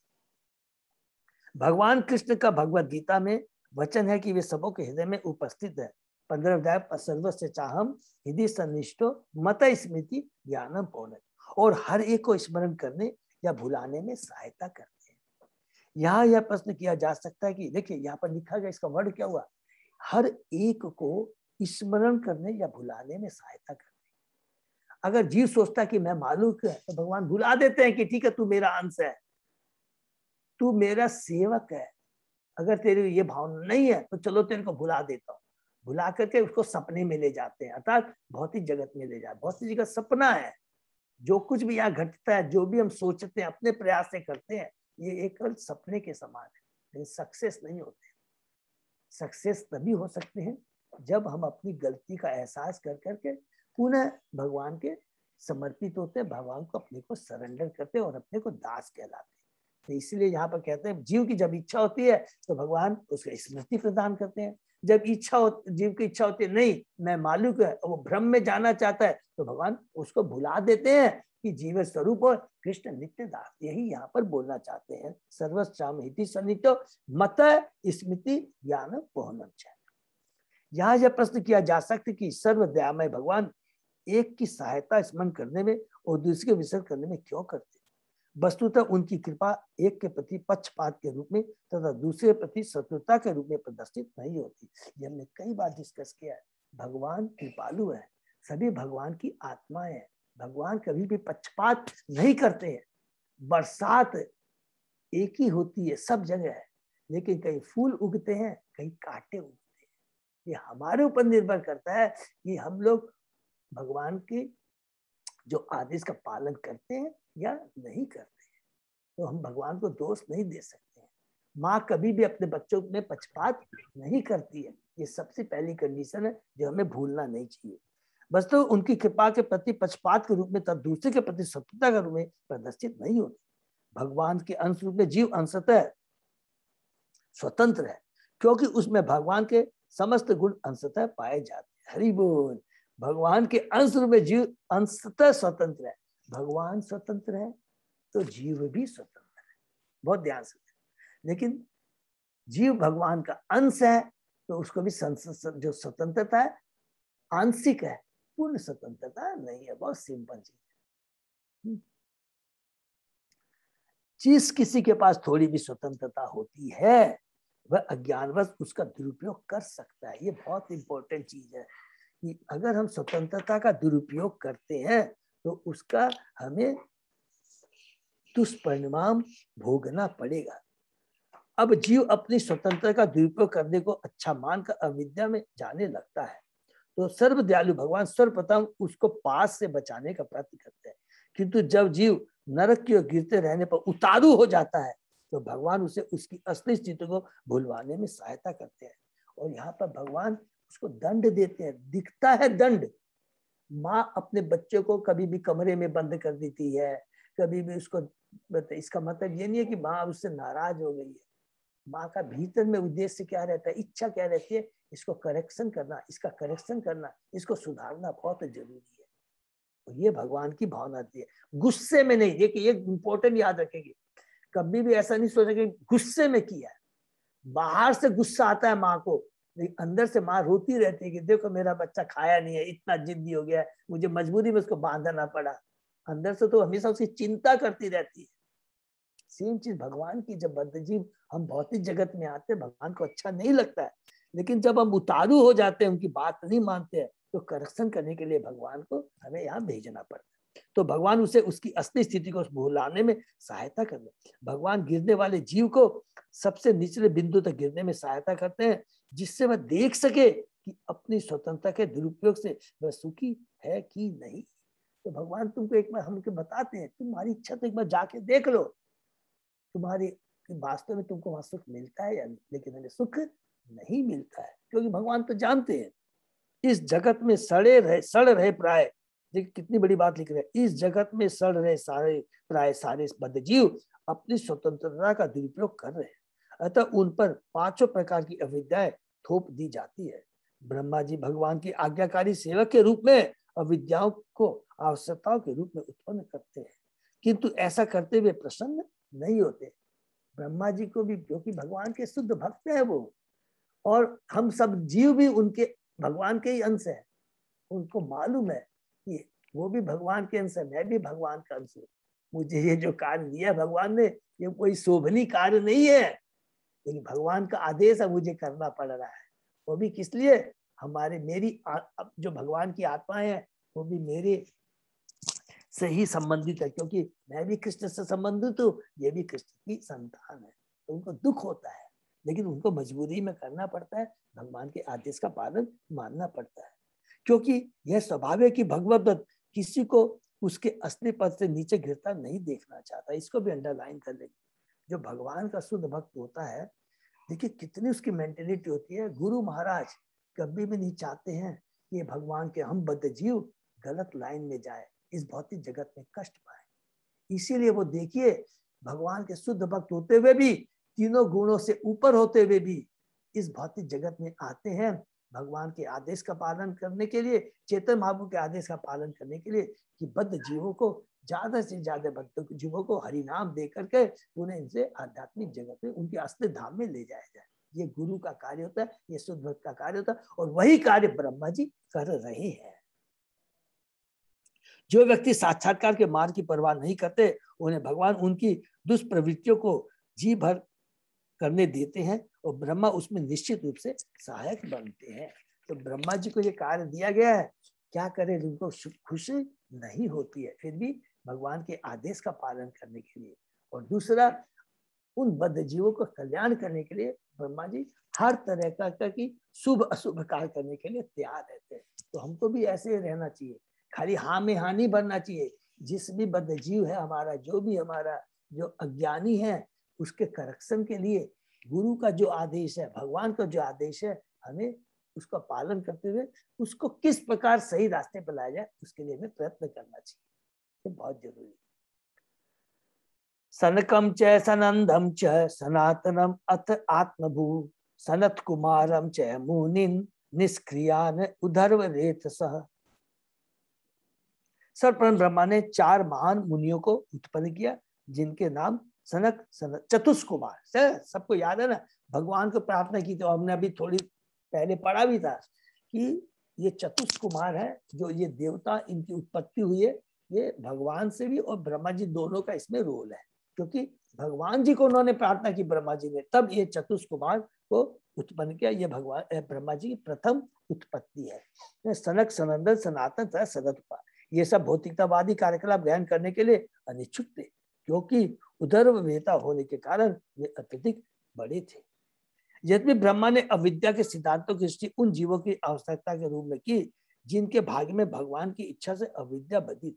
भगवान कृष्ण का भगवत गीता में वचन है कि वे सबों के हृदय में उपस्थित है। 15 अध्याय सर्वस्य चाहम हृदय सन्निष्ठो मत स्मृति ज्ञानम पौन, और हर एक को स्मरण करने या भुलाने में सहायता करते हैं। यहाँ यह प्रश्न किया जा सकता है कि देखिए यहाँ पर लिखा गया, इसका वर्ड क्या हुआ, हर एक को स्मरण करने या भुलाने में सहायता करते हैं। अगर जीव सोचता कि मैं मालूक है तो भगवान भुला देते हैं कि ठीक है तू मेरा अंश है, तू मेरा सेवक है। अगर तेरी ये भावना नहीं है तो चलो तेरे को भुला देता हूँ, भुला करके उसको सपने में ले जाते हैं, अर्थात भौतिक जगत में ले जाते। भौतिक जगत सपना है, जो कुछ भी यहाँ घटता है, जो भी हम सोचते हैं, अपने प्रयास से करते हैं, ये एक सपने के समान है, लेकिन सक्सेस नहीं होते। सक्सेस तभी हो सकते हैं जब हम अपनी गलती का एहसास कर करके पुनः भगवान के समर्पित होते हैं, भगवान को अपने को सरेंडर करते हैं और अपने को दास कहलाते हैं। तो इसलिए यहाँ पर कहते हैं जीव की जब इच्छा होती है तो भगवान उसको स्मृति प्रदान करते हैं। जब जीव की इच्छा होती है नहीं मैं मालूम है, वो भ्रम में जाना चाहता है, तो भगवान उसको भुला देते हैं कि जीव स्वरूप और कृष्ण नित्य दास। यही यहाँ पर बोलना चाहते हैं। सर्वश्राम हिति सन्निहितो मत स्मृति ज्ञान पोहनम। यहाँ यह प्रश्न किया जा सकता है कि सर्वदयामय भगवान एक की सहायता स्मरण करने में और दूसरे के विसर्जन करने में क्यों करते? वस्तुतः उनकी कृपा एक के प्रति पक्षपात के रूप में तथा दूसरे प्रति शत्रुता के रूप में प्रदर्शित नहीं होती। ये हमने कई बार डिस्कस किया है। भगवान कृपालु है, सभी भगवान की आत्माएं हैं, भगवान कभी भी पक्षपात नहीं करते हैं। बरसात एक ही होती है सब जगह है, लेकिन कहीं फूल उगते हैं कहीं कांटे उगते हैं। ये हमारे ऊपर निर्भर करता है कि हम लोग भगवान के जो आदेश का पालन करते हैं या नहीं करते हैं। तो हम भगवान को दोष नहीं दे सकते हैं। माँ कभी भी अपने बच्चों में पक्षपात नहीं करती है, ये सबसे पहली कंडीशन है जो हमें भूलना नहीं चाहिए। बस तो उनकी कृपा के प्रति पक्षपात के रूप में तथा दूसरे के प्रति शत्रुता के रूप में प्रदर्शित नहीं होती। भगवान के अंश रूप में जीव अंशतः स्वतंत्र है, क्योंकि उसमें भगवान के समस्त गुण अंशतः पाए जाते हैं। हरि बोल। भगवान के अंश रूप में जीव अंशतः स्वतंत्र है। भगवान स्वतंत्र है तो जीव भी स्वतंत्र है। बहुत ध्यान से। लेकिन जीव भगवान का अंश है तो उसको भी जो स्वतंत्रता है आंशिक है, पूर्ण स्वतंत्रता नहीं है। बहुत सिंपल चीज है। जिस किसी के पास थोड़ी भी स्वतंत्रता होती है वह अज्ञानवश उसका दुरुपयोग कर सकता है। ये बहुत इंपॉर्टेंट चीज है कि अगर हम स्वतंत्रता का दुरुपयोग करते हैं तो उसका हमें दुष्परिणाम भोगना पड़ेगा। अब जीव अपनी स्वतंत्रता का दुरुपयोग करने को अच्छा मानकर अविद्या में जाने लगता है, तो सर्वदयालु भगवान सर्वप्रथम उसको पास से बचाने का प्रयत्न करते हैं। किंतु जब जीव नरक की ओर गिरते रहने पर उतारू हो जाता है तो भगवान उसे उसकी असली स्थिति को भुलवाने में सहायता करते हैं। और यहाँ पर भगवान उसको दंड देते हैं, दिखता है दंड। माँ अपने बच्चे को कभी भी कमरे में बंद कर देती है, कभी भी उसको, इसका मतलब ये नहीं है कि माँ उससे नाराज हो गई है। माँ का भीतर में उद्देश्य क्या रहता है, इच्छा क्या रहती है, इसको करेक्शन करना, इसका करेक्शन करना, इसको सुधारना बहुत जरूरी है। तो ये भगवान की भावना थी, गुस्से में नहीं। देखिए एक इंपॉर्टेंट याद रखेंगे, कभी भी ऐसा नहीं सोचेंगे गुस्से में किया है। बाहर से गुस्सा आता है माँ को, लेकिन अंदर से माँ रोती रहती है कि देखो मेरा बच्चा खाया नहीं है, इतना जिद्दी हो गया है, मुझे मजबूरी में उसको बांधना पड़ा। अंदर से तो हमेशा उसकी चिंता करती रहती है। सेम चीज भगवान की, जब बद्धजीव हम भौतिक जगत में आते हैं भगवान को अच्छा नहीं लगता है, लेकिन जब हम उतारू हो जाते हैं, उनकी बात नहीं मानते हैं, तो करेक्शन करने के लिए भगवान को हमें यहाँ भेजना पड़ता है। तो भगवान उसे उसकी असली स्थिति को भुलाने में सहायता करते हैं। भगवान गिरने वाले जीव को सबसे निचले बिंदु तक गिरने में सहायता करते हैं, जिससे वह देख सके कि अपनी स्वतंत्रता के दुरुपयोग से वह सुखी है कि नहीं। तो भगवान तुमको एक बार हमको बताते हैं, तुम्हारी इच्छा तो एक बार जाके देख लो, तुम्हारी वास्तव में तुमको वहां सुख मिलता है या नहीं। लेकिन हमें सुख नहीं मिलता है, क्योंकि भगवान तो जानते हैं इस जगत में सड़ रहे प्राय, देखिए कितनी बड़ी बात लिख रहे हैं, इस जगत में सड़ रहे सारे बद्धजीव अपनी स्वतंत्रता का दुरुपयोग कर रहे हैं। अतः उन पर 5 प्रकार की अविद्याएं थोप दी जाती है। ब्रह्मा जी भगवान की आज्ञाकारी सेवक के रूप में अविद्याओं को आवश्यकताओं के रूप में उत्पन्न करते हैं, किंतु ऐसा करते हुए प्रसन्न नहीं होते। ब्रह्मा जी को भी, क्योंकि भगवान के शुद्ध भक्त है वो, और हम सब जीव भी उनके भगवान के ही अंश है। उनको मालूम है कि वो भी भगवान के अंश है, मैं भी भगवान का अंश हूँ। मुझे ये जो कार्य दिया भगवान ने, ये कोई शोभनीय कार्य नहीं है, लेकिन भगवान का आदेश है, मुझे करना पड़ रहा है। वो भी किस लिए, मेरी जो भगवान की आत्माएं है वो भी मेरे से ही संबंधित है, क्योंकि मैं भी कृष्ण से संबंधित हूँ, ये भी कृष्ण की संतान है। तो उनको दुख होता है, लेकिन उनको मजबूरी में करना पड़ता है, भगवान के आदेश का पालन मानना पड़ता है। क्योंकि यह स्वभाव है कि भगवत भक्त किसी को उसके असली पद से नीचे गिरता नहीं देखना चाहता। इसको भी अंडरलाइन कर लेंगे। जो भगवान का शुद्ध भक्त होता है, देखिए कितनी उसकी मेंटेलिटी होती है। गुरु महाराज कभी भी नहीं चाहते हैं कि भगवान के हम बद्ध जीव गलत लाइन में जाए, इस भौतिक जगत में कष्ट पाए। इसीलिए वो देखिए भगवान के शुद्ध भक्त होते हुए भी, तीनों गुणों से ऊपर होते हुए भी इस भौतिक जगत में आते हैं भगवान के आदेश का पालन करने के लिए, चेतन महाप्रभु के आदेश का पालन करने के लिए, कि बद्ध जीवों को, ज्यादा से ज्यादा बद्ध जीवों को हरि नाम दे करके उन्हें इनसे आध्यात्मिक जगत में, उनके असली धाम में ले जाया जाए। ये गुरु का कार्य होता है, ये शुद्ध भक्त का कार्य होता है, और वही कार्य ब्रह्मा जी कर रहे हैं। जो व्यक्ति साक्षात्कार के मार्ग की परवाह नहीं करते, उन्हें भगवान उनकी दुष्प्रवृत्तियों को जी भर करने देते हैं और ब्रह्मा उसमें निश्चित रूप से सहायक बनते हैं। तो ब्रह्मा जी को ये कार्य दिया गया है, क्या करे, जिनको खुशी नहीं होती है फिर भी भगवान के आदेश का पालन करने के लिए, और दूसरा उन बद्ध जीवों को कल्याण करने के लिए ब्रह्मा जी हर तरह का की शुभ अशुभ कार्य करने के लिए तैयार रहते हैं। तो हमको भी ऐसे रहना चाहिए, खाली हाँ में हाँ नहीं बनना चाहिए। जिस भी बद्ध जीव है हमारा, जो अज्ञानी है, उसके करेक्शन के लिए गुरु का जो आदेश है, भगवान का जो आदेश है, हमें उसका पालन करते हुए उसको किस प्रकार सही रास्ते पर लाया जाए, उसके लिए हमें प्रयत्न करना चाहिए। ये बहुत जरूरी है। सनकम च सनंदम च सनातनम अथ आत्मभू सनत कुमारम च मुनिन निष्क्रियान उधर्व रेत सह। सर्वप्रथम ब्रह्मा ने 4 महान मुनियों को उत्पन्न किया, जिनके नाम सनक, चतुष्कुमार, सबको याद है ना। भगवान को प्रार्थना की, तो हमने अभी थोड़ी पहले पढ़ा भी था कि ये चतुष्कुमार है, जो ये देवता, इनकी उत्पत्ति हुई है, ये भगवान से भी और ब्रह्मा जी दोनों का इसमें रोल है, क्योंकि भगवान जी को उन्होंने प्रार्थना की ब्रह्मा जी ने, तब ये चतुष्कुमार को उत्पन्न किया। ये भगवान ब्रह्मा जी की प्रथम उत्पत्ति है। सनक, सनंदन, सनातन तथा सदत, ये सब भौतिकतावादी कार्यकलाप ग्रहण करने के लिए अनिच्छुक थे, क्योंकि उदरवेता होने के कारण वे अत्यधिक बड़े थे। यद्यपि ब्रह्मा ने अविद्या के सिद्धांतों की सृष्टि उन जीवों की आवश्यकता के रूप में की जिनके भाग्य में भगवान की इच्छा से अविद्या बधी,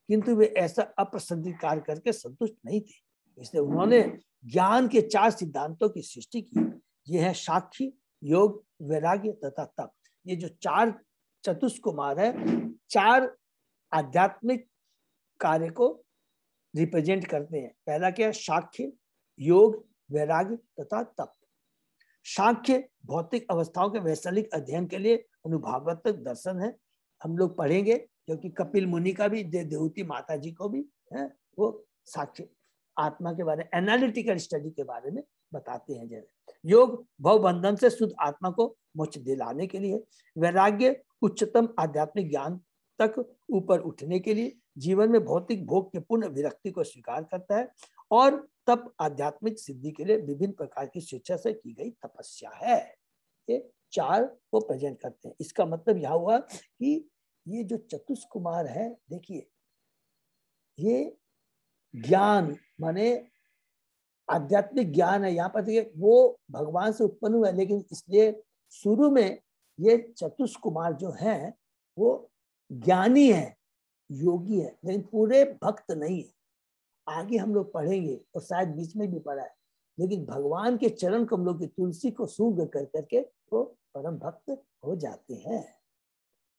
किंतु वे ऐसा अप्रसिद्ध कार्य करके संतुष्ट नहीं थे। इसलिए उन्होंने ज्ञान के 4 सिद्धांतों की सृष्टि की। ये है साक्षी, योग, वैराग्य तथा तप। ये जो 4 चतुष्कुमार है, 4 आध्यात्मिक कार्य को रिप्रेजेंट करते हैं। पहला क्या है? साक्ष्य, योग, वैराग्य तथा तप। साक्ष्य भौतिक अवस्थाओं के वैचारिक अध्ययन के लिए अनुभवात्मक दर्शन है। हम लोग पढ़ेंगे, क्योंकि कपिल मुनि का भी, देवहूति माता जी को भी है, वो साक्ष्य आत्मा के बारे में, एनालिटिकल स्टडी के बारे में बताते हैं। जैसे योग भव बंधन से शुद्ध आत्मा को मोक्ष दिलाने के लिए, वैराग्य उच्चतम आध्यात्मिक ज्ञान तक ऊपर उठने के लिए, जीवन में भौतिक भोग के पूर्ण विरक्ति को स्वीकार करता है, और तप आध्यात्मिक सिद्धि के लिए विभिन्न प्रकार की शिक्षा से की गई तपस्या है। ये 4 को प्रेजेंट करते हैं। इसका मतलब यह हुआ कि ये जो चतुष्कुमार है, देखिए ये ज्ञान माने आध्यात्मिक ज्ञान है। यहाँ पर देखिए वो भगवान से उत्पन्न हुआ है, लेकिन इसलिए शुरू में ये चतुष्कुमार जो है वो ज्ञानी है, योगी है, लेकिन पूरे भक्त नहीं है। आगे हम लोग पढ़ेंगे, और शायद बीच में भी पढ़ा है, लेकिन भगवान के चरण कमलों की तुलसी को सूंघ कर करके वो परम भक्त हो जाते हैं।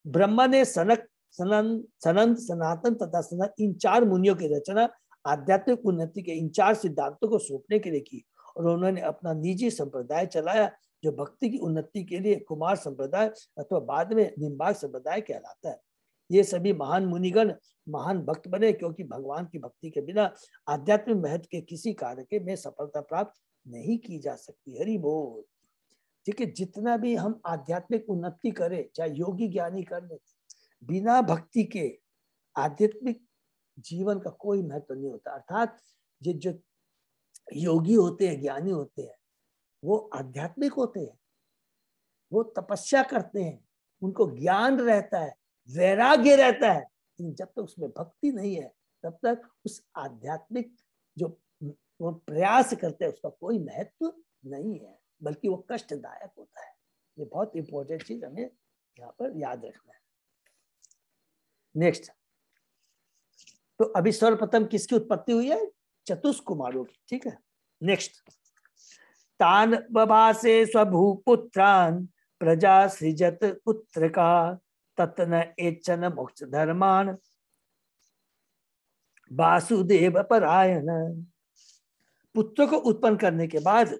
ब्रह्मा ने सनक, सनंद, सनातन तथा सनत, इन 4 मुनियों की रचना आध्यात्मिक उन्नति के इन 4 सिद्धांतों को सौंपने के लिए की, और उन्होंने अपना निजी संप्रदाय चलाया, जो भक्ति की उन्नति के लिए कुमार संप्रदाय अथवा बाद में निम्बार्क संप्रदाय कहलाता है। ये सभी महान मुनिगण महान भक्त बने, क्योंकि भगवान की भक्ति के बिना आध्यात्मिक महत्व के किसी कार्य के में सफलता प्राप्त नहीं की जा सकती। हरि बोल। ठीक है, जितना भी हम आध्यात्मिक उन्नति करें, चाहे योगी ज्ञानी कर ले, बिना भक्ति के आध्यात्मिक जीवन का कोई महत्व नहीं होता। अर्थात जो योगी होते हैं, ज्ञानी होते हैं, वो आध्यात्मिक होते हैं, वो तपस्या करते हैं, उनको ज्ञान रहता है, वैराग्य रहता है, लेकिन जब तक उसमें भक्ति नहीं है, तब तक उस आध्यात्मिक जो वो प्रयास करते हैं उसका कोई महत्व नहीं है, बल्कि वो कष्टदायक होता है। ये बहुत इंपॉर्टेंट चीज हमें यहाँ पर याद रखना है। नेक्स्ट, तो अभी सर्वप्रथम किसकी उत्पत्ति हुई है? चतुष्कुमारों की। ठीक है, नेक्स्ट, तान बभासे स्वभूपुत्रान प्रजा सृजत पुत्र का तत्न एचन मोक्ष धर्मान वासुदेव परायण। पुत्र को उत्पन्न करने के बाद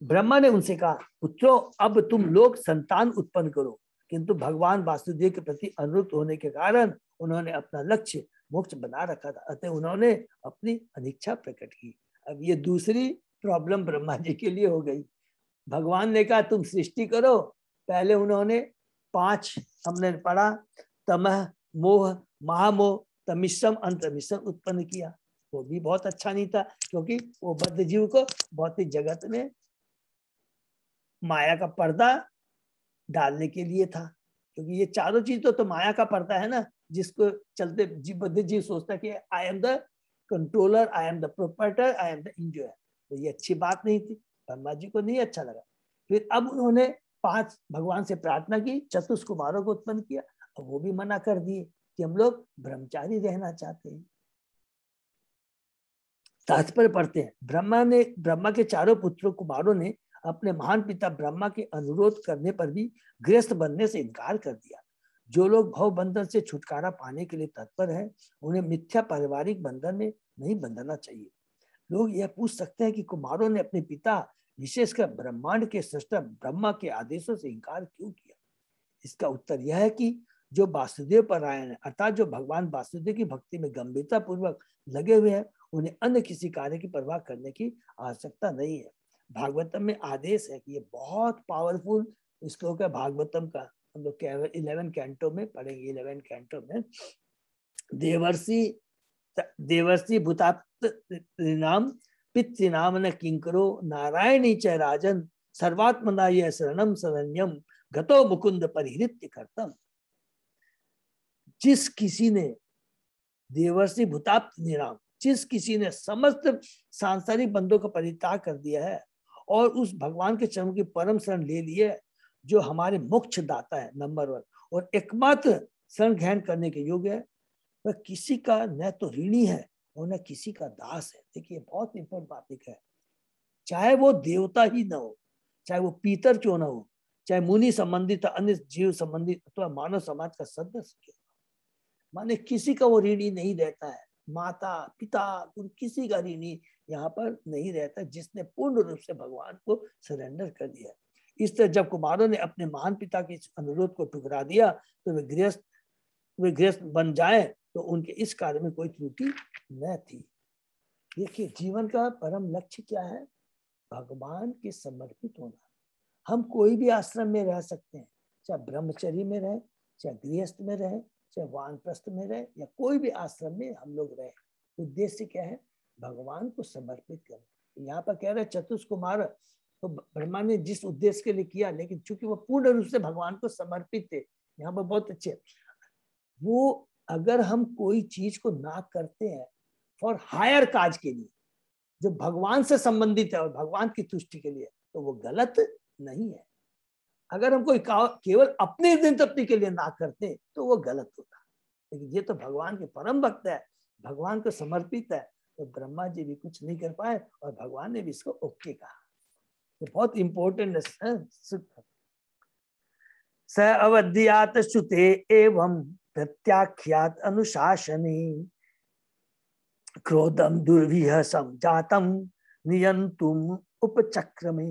ब्रह्मा ने उनसे कहा, पुत्रों अब तुम लोग संतान उत्पन्न करो, किंतु भगवान वासुदेव के प्रति अनुरक्त होने के कारण उन्होंने अपना लक्ष्य मोक्ष बना रखा था, अतः उन्होंने अपनी अनिच्छा प्रकट की। अब ये दूसरी प्रॉब्लम ब्रह्मा जी के लिए हो गई। भगवान ने कहा तुम सृष्टि करो, पहले उन्होंने 5 हमने पढ़ा, तमह, मोह, महामोह, तमिश्रम, अंतमिश्रम उत्पन्न किया। वो भी बहुत अच्छा नहीं था, क्योंकि वो बद्ध जीव को भौतिक जगत में माया का पर्दा डालने के लिए था, क्योंकि ये चारों चीज तो माया का पर्दा है ना, जिसको चलते बद्ध जीव सोचता है कि I am the controller, I am the proprietor, I am the enjoyer. तो ये अच्छी बात नहीं थी, ब्रह्मा जी को नहीं अच्छा लगा। फिर अब उन्होंने 5 भगवान से प्रार्थना की, चतुष कुमारों को उत्पन्न किया, और वो भी मना कर दिए कि हम लोग ब्रह्मचारी रहना चाहते हैं। तात्पर्य पढ़ते हैं, ब्रह्मा के चारों पुत्रों कुमारों ने अपने महान पिता ब्रह्मा के अनुरोध करने पर भी गृहस्थ बनने से इनकार कर दिया। जो लोग भव बंधन से छुटकारा पाने के लिए तत्पर हैं, उन्हें मिथ्या पारिवारिक बंधन में नहीं बंधना चाहिए। लोग यह पूछ सकते हैं कि कुमारों ने अपने पिता, विशेषकर ब्रह्मांड के सृष्टा ब्रह्मा के आदेशों से इनकार क्यों किया। इसका उत्तर यह है कि जो वासुदेव परायण है, अर्थात जो भगवान वासुदेव की भक्ति में गंभीरता पूर्वक लगे हुए हैं, उन्हें अन्य किसी कार्य की परवाह करने की आवश्यकता नहीं है। भागवतम में आदेश है कि ये बहुत पावरफुल श्लोक है भागवतम का, हम लोग 11 कैंटो में पढ़ेंगे। 11 कैंटो में देवर्षि भूतात्रिनाम पितृनाम न किंकरो नारायणी च राजन सर्वात्मना यह शरणम शरण्यम गतो मुकुंद परिहृत्य कर्तम। जिस किसी ने देवर्षि भूतात्रिनाम, जिस किसी ने समस्त सांसारिक बंधों का परित्याग कर दिया है और उस भगवान के चरण की परम शरण ले ली है, जो हमारे मोक्ष दाता है नंबर 1 और एकमात्र शरण ग्रहण करने के योग्य है, वह किसी का न तो ऋणी है और न किसी का दास है। देखिए बहुत इंपॉर्टेंट बात है, चाहे वो देवता ही न हो, चाहे वो पीतर क्यों न हो, चाहे मुनि संबंधित अन्य जीव संबंधित अथवा मानव समाज का सदस्य क्यों, माने किसी का वो ऋणी नहीं रहता है। माता पिता किसी का ऋणी यहाँ पर नहीं रहता, जिसने पूर्ण रूप से भगवान को सरेंडर कर दिया। इस तरह जब कुमारों ने अपने महान पिता के अनुरोध को ठुकरा दिया, तो वे गृहस्थ बन जाए, तो उनके इस कार्य में कोई त्रुटि न थी। देखिए जीवन का परम लक्ष्य क्या है, भगवान के समर्पित होना। हम कोई भी आश्रम में रह सकते हैं, चाहे ब्रह्मचर्य में रहे, चाहे गृहस्थ में रहे, चाहे वानप्रस्थ में रहे, या कोई भी आश्रम में हम लोग रहे, उद्देश्य क्या है, भगवान को समर्पित करना। यहाँ पर कह रहे चतुष कुमार, तो ब्रह्मा ने जिस उद्देश्य के लिए किया, लेकिन चूंकि वो पूर्ण रूप से भगवान को समर्पित थे, यहाँ पर बहुत अच्छे। वो अगर हम कोई चीज को ना करते हैं फॉर हायर काज के लिए, जो भगवान से संबंधित है और भगवान की तुष्टि के लिए, तो वो गलत नहीं है। अगर हम कोई केवल अपने दिन तृप्ति के लिए ना करते, तो वो गलत होता। लेकिन ये तो भगवान के परम भक्त है, भगवान को समर्पित है, तो ब्रह्मा जी भी कुछ नहीं कर पाए और भगवान ने भी इसको ओके कहा। ये बहुत इंपॉर्टेंट है। स अवध्यात श्रुते एवं प्रत्याख्यात अनुशासनी क्रोधम दुर्विहसम जातम नियंतुम उपचक्रमे।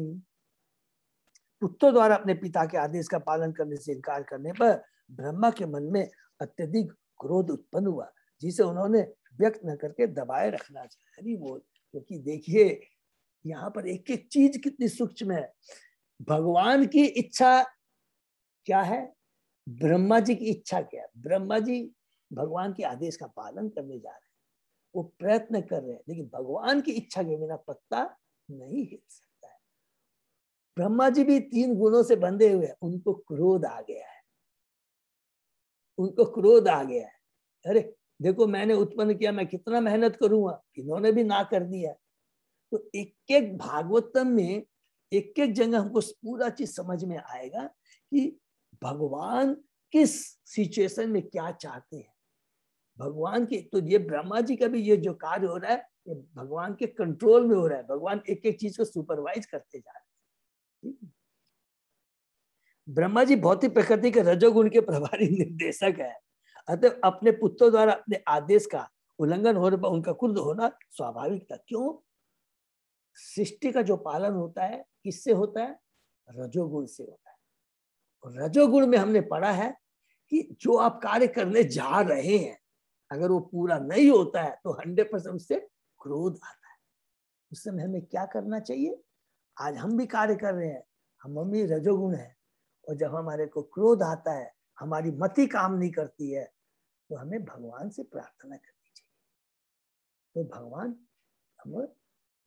पुत्रों द्वारा अपने पिता के आदेश का पालन करने से इनकार करने पर ब्रह्मा के मन में अत्यधिक क्रोध उत्पन्न हुआ, जिसे उन्होंने व्यक्त न करके दबाए रखना चाहिए। बोल, क्योंकि देखिए यहाँ पर एक एक चीज कितनी सूक्ष्म है। भगवान की इच्छा क्या है, ब्रह्मा जी की इच्छा क्या है। ब्रह्मा जी भगवान के आदेश का पालन करने जा रहे हैं, वो प्रयत्न कर रहे हैं, लेकिन भगवान की इच्छा के बिना पत्ता नहीं हिल सकता है। ब्रह्मा जी भी 3 गुणों से बंधे हुए हैं, उनको क्रोध आ गया है, उनको क्रोध आ गया है। अरे देखो मैंने उत्पन्न किया, मैं कितना मेहनत करूंगा, इन्होंने भी ना कर दिया। तो एक एक भागवतम में एक एक जगह हमको पूरा चीज समझ में आएगा कि भगवान किस सिचुएशन में क्या चाहते हैं। भगवान के तो ये ब्रह्मा जी का भी ये जो कार्य हो रहा है, ये भगवान के कंट्रोल में हो रहा है। भगवान एक एक चीज को सुपरवाइज करते जा रहे हैं। ब्रह्मा जी भौतिक प्रकृति के रजोगुण के प्रभारी निर्देशक है, अतः अपने पुत्रों द्वारा अपने आदेश का उल्लंघन होने पर उनका क्रुद्ध होना स्वाभाविक था। क्यों? सृष्टि का जो पालन होता है किससे होता है? रजोगुण से होता है। रजोगुण में हमने पढ़ा है कि जो आप कार्य करने जा रहे हैं अगर वो पूरा नहीं होता है तो 100% उससे क्रोध आता है। उस समय हमें क्या करना चाहिए? आज हम भी कार्य कर रहे हैं, हम भी रजोगुण है, और जब हमारे को क्रोध आता है, हमारी मति काम नहीं करती है, तो हमें भगवान से प्रार्थना करनी चाहिए। तो भगवान हमें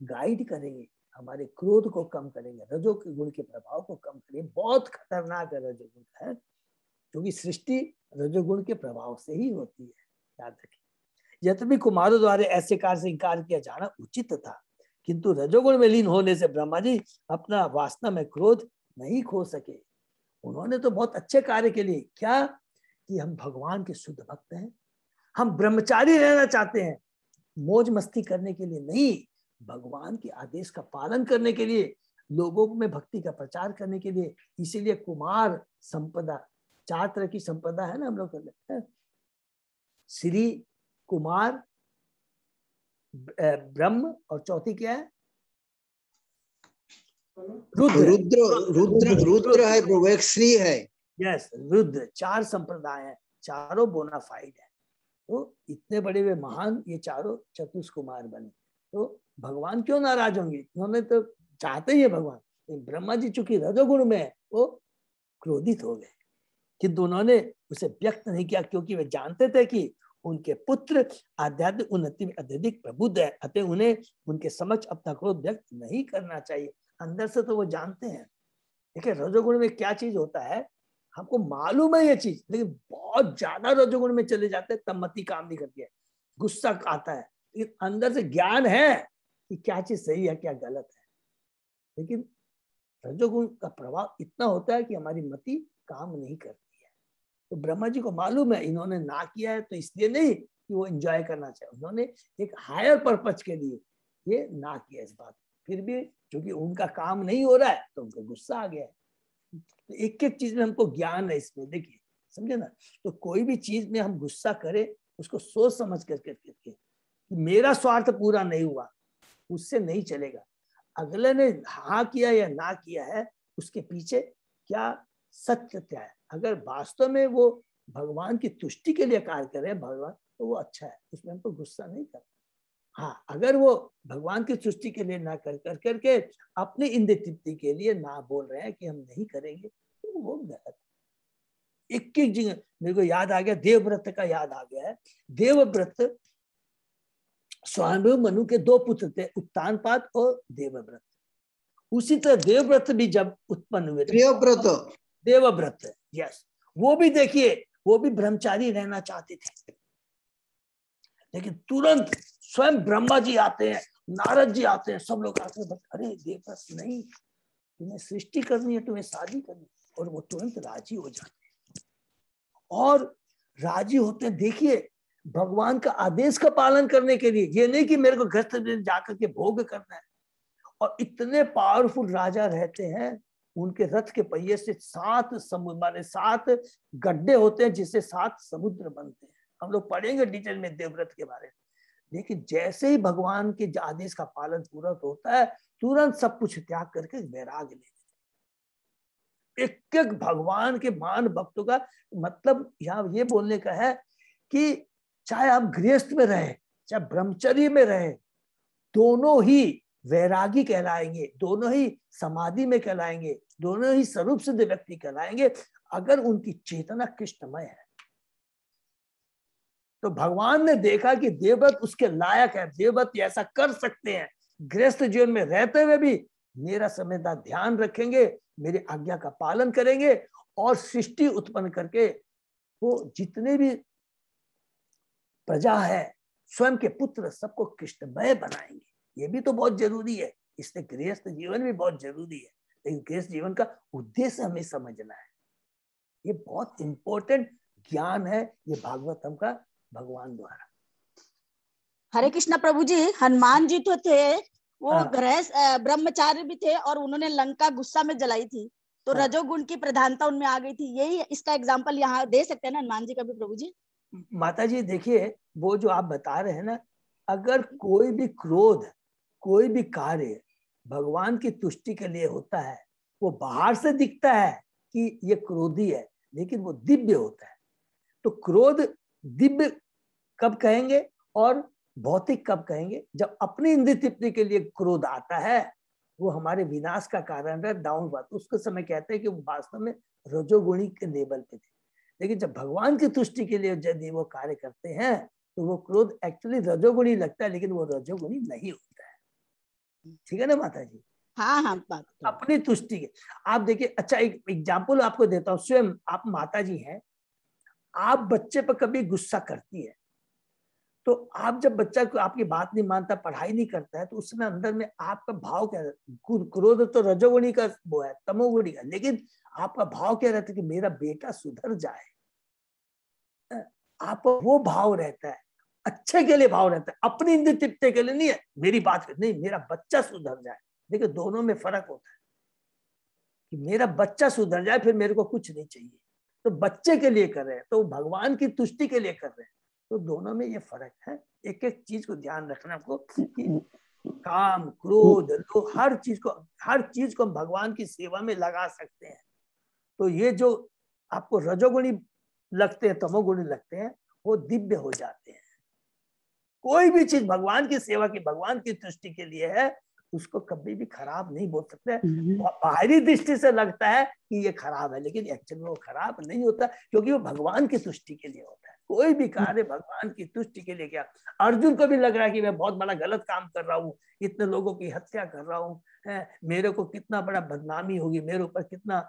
गाइड करेंगे, हमारे क्रोध को कम करेंगे, रजो के गुण के प्रभाव को कम करेंगे। बहुत खतरनाक है रजोगुण है, क्योंकि सृष्टि रजोगुण के प्रभाव से ही होती है, याद रखिए। यद्यपि कुमारों द्वारा ऐसे कार्य से इंकार किया जाना उचित था, किंतु रजोगुण में लीन होने से ब्रह्मा जी अपना वासना में क्रोध नहीं खो सके। उन्होंने तो बहुत अच्छे कार्य के लिए क्या कि हम भगवान के शुद्ध भक्त हैं, हम ब्रह्मचारी रहना चाहते हैं, मौज मस्ती करने के लिए नहीं, भगवान के आदेश का पालन करने के लिए, लोगों में भक्ति का प्रचार करने के लिए। इसीलिए कुमार संपदा, 4 तरह की संपदा है ना हम लोग करते हैं, श्री, कुमार, ब्रह्म, और चौथी क्या है? रुद्र। रुद्र है, वो एक श्री है। यस, रुद्र। 4 संप्रदाय हैं, चारों बोनाफाइड है। तो इतने बड़े वे महान ये चारों चतुष्कुमार बने, तो भगवान क्यों नाराज होंगे? उन्होंने तो चाहते ही है भगवान। ब्रह्मा जी चूंकि रजोगुण में है वो क्रोधित हो गए, किंतु उन्होंने उसे व्यक्त नहीं किया, क्योंकि वे जानते थे कि उनके पुत्र आध्यात्मिक उन्नति में अत्यधिक प्रबुद्ध है, अतः उन्हें उनके समक्ष अपना क्रोध व्यक्त नहीं करना चाहिए। अंदर से तो वो जानते हैं। देखिए रजोगुण में क्या चीज होता है, हमको मालूम है ये चीज, लेकिन बहुत ज्यादा रजोगुण में चले जाते हैं तब मति काम नहीं करती है, गुस्सा आता है, लेकिन अंदर से ज्ञान है कि क्या चीज सही है क्या गलत है। लेकिन रजोगुण का प्रभाव इतना होता है कि हमारी मति काम नहीं करती है। तो ब्रह्मा जी को मालूम है इन्होंने ना किया है तो इसलिए नहीं कि वो एंजॉय करना चाहे, उन्होंने एक हायर पर्पज के लिए ये ना किया इस बात। फिर भी क्योंकि उनका काम नहीं हो रहा है तो उनको गुस्सा आ गया है। तो एक एक चीज में हमको ज्ञान है इसमें, देखिए समझे ना। तो कोई भी चीज में हम गुस्सा करें उसको सोच समझ करके कि मेरा स्वार्थ पूरा नहीं हुआ, उससे नहीं चलेगा। अगले ने हाँ किया या ना किया है उसके पीछे क्या सत्य क्या है। अगर वास्तव में वो भगवान की तुष्टि के लिए कार्य करे भगवान, तो वो अच्छा है, उसमें हमको गुस्सा नहीं करना। हाँ, अगर वो भगवान की सृष्टि के लिए ना कर करके अपनी इंद्रिय तृप्ति के लिए ना बोल रहे हैं कि हम नहीं करेंगे, तो वो गलत। एक एक जगह मेरे को याद आ गया, देवव्रत का याद आ गया है। देवव्रत स्वयंभू मनु के 2 पुत्र थे, उत्तानपाद और देवव्रत। उसी तरह देवव्रत भी जब उत्पन्न हुए, देवव्रत, यस, वो भी देखिए वो भी ब्रह्मचारी रहना चाहते थे, लेकिन तुरंत स्वयं ब्रह्मा जी आते हैं, नारद जी आते हैं, सब लोग आते हैं, अरे देवव्रत नहीं, तुम्हें सृष्टि करनी है, तुम्हें शादी करनी है। और वो तुरंत राजी हो जाते हैं। और राजी होते हैं, देखिए भगवान का आदेश का पालन करने के लिए, ये नहीं कि मेरे को गृहस्थ में जाकर के भोग करना है। और इतने पावरफुल राजा रहते हैं, उनके रथ के पहिए से 7 समुद्र 7 गड्ढे होते हैं, जिससे 7 समुद्र बनते हैं। हम लोग पढ़ेंगे डिटेल में देवव्रत के बारे में। लेकिन जैसे ही भगवान के आदेश का पालन पूरा होता है, तुरंत सब कुछ त्याग करके वैराग ले। एक एक भगवान के मान भक्तों का मतलब यहाँ ये बोलने का है कि चाहे आप गृहस्थ में रहे चाहे ब्रह्मचर्य में रहे, दोनों ही वैरागी कहलाएंगे, दोनों ही समाधि में कहलाएंगे, दोनों ही स्वरूप सिद्ध व्यक्ति कहलाएंगे, अगर उनकी चेतना कृष्णमय है। तो भगवान ने देखा कि देवव्रत उसके लायक है, देवव्रत ऐसा कर सकते हैं, गृहस्थ जीवन में रहते हुए भी मेरा समय का ध्यान रखेंगे, मेरी आज्ञा का पालन करेंगे, और सृष्टि उत्पन्न करके वो जितने भी प्रजा है, स्वयं के पुत्र, सबको कृष्णमय बनाएंगे। ये भी तो बहुत जरूरी है, इसलिए गृहस्थ जीवन भी बहुत जरूरी है। लेकिन गृहस्थ जीवन का उद्देश्य हमें समझना है, ये बहुत इंपॉर्टेंट ज्ञान है, ये भागवतम का भगवान द्वारा। हरे कृष्णा प्रभु जी, हनुमान जी तो थे वो गृहस्थ ब्रह्मचारी भी थे, और उन्होंने लंका गुस्सा में जलाई थी, तो रजोगुण की प्रधानता उनमें आ गई थी। यही इसका एग्जाम्पल यहाँ दे सकते हैं ना हनुमान जी का भी प्रभु जी? माता जी देखिए, वो जो आप बता रहे हैं ना, अगर कोई भी क्रोध, कोई भी कार्य भगवान की तुष्टि के लिए होता है, वो बाहर से दिखता है कि ये क्रोधी है, लेकिन वो दिव्य होता है। तो क्रोध दिव्य कब कहेंगे और भौतिक कब कहेंगे? जब अपनी इंद्रिय तृप्ति के लिए क्रोध आता है, वो हमारे विनाश का कारण है, डाउन। उसको समय कहते हैं कि वो वास्तव में रजोगुणी के लेवल पे थे। लेकिन जब भगवान की तुष्टि के लिए यदि वो कार्य करते हैं, तो वो क्रोध एक्चुअली रजोगुणी लगता है, लेकिन वो रजोगुणी नहीं होता है। ठीक है ना माता जी? हाँ हाँ, बात अपनी तुष्टि के। आप देखिए, अच्छा एक एग्जाम्पल आपको देता हूँ। स्वयं आप माता जी हैं, आप बच्चे पर कभी गुस्सा करती है, तो आप जब बच्चा को आपकी बात नहीं मानता, पढ़ाई नहीं करता है, तो उसमें अंदर में आपका भाव क्या रहता है? क्रोध तो रजोगुणी का वो है, तमोगुणी का, लेकिन आपका भाव क्या रहता है कि मेरा बेटा सुधर जाए। आप वो भाव रहता है, अच्छे के लिए भाव रहता है, अपनी इंद्रिय तृप्ति के लिए नहीं है, मेरी बात नहीं, मेरा बच्चा सुधर जाए। देखिए दोनों में फर्क होता है कि मेरा बच्चा सुधर जाए, फिर मेरे को कुछ नहीं चाहिए। तो बच्चे के लिए कर रहे हैं, तो भगवान की तुष्टि के लिए कर रहे हैं। तो दोनों में ये फर्क है। एक एक चीज को ध्यान रखना आपको कि काम, क्रोध, लोभ, हर चीज को हम भगवान की सेवा में लगा सकते हैं। तो ये जो आपको रजोगुणी लगते हैं, तमोगुणी लगते हैं, वो दिव्य हो जाते हैं। कोई भी चीज भगवान की सेवा की, भगवान की तुष्टि के लिए है, उसको कभी भी खराब नहीं बोल सकते। बाहरी दृष्टि से लगता है कि ये खराब है, लेकिन एक्चुअली वो खराब नहीं होता, क्योंकि वो भगवान की तुष्टि के लिए होता है। कोई भी कार्य भगवान की तुष्टि के लिए। क्या अर्जुन को भी लग रहा है कि मैं बहुत बड़ा गलत काम कर रहा हूँ, इतने लोगों की हत्या कर रहा हूँ, मेरे को कितना बड़ा बदनामी होगी, मेरे ऊपर कितना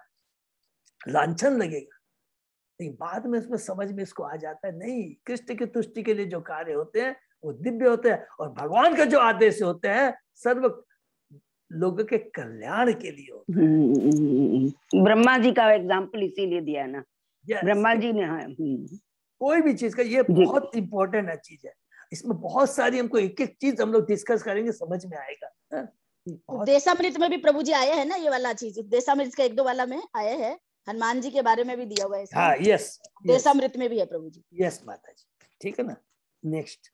लांछन लगेगा। लेकिन बाद में उसमें समझ में इसको आ जाता है, नहीं, कृष्ण की तुष्टि के लिए जो कार्य होते हैं वो दिव्य होते हैं, और भगवान के जो आदेश होते हैं सर्व लोगों के कल्याण के लिए होता है। ब्रह्मा जी का एग्जाम्पल इसीलिए दिया ना, ब्रह्मा जी ने। कोई भी चीज का ये बहुत इंपॉर्टेंट है चीज है। इसमें बहुत सारी, हमको एक एक चीज हम लोग डिस्कस करेंगे, समझ में आएगा। देशामृत में भी प्रभु जी आए हैं ना, ये वाला चीज देशामृत का 1-2 वाला में आए हैं, हनुमान जी के बारे में भी दिया हुआ है। हाँ, यस, देशामृत में भी है प्रभु जी। यस माता जी, ठीक है ना। नेक्स्ट,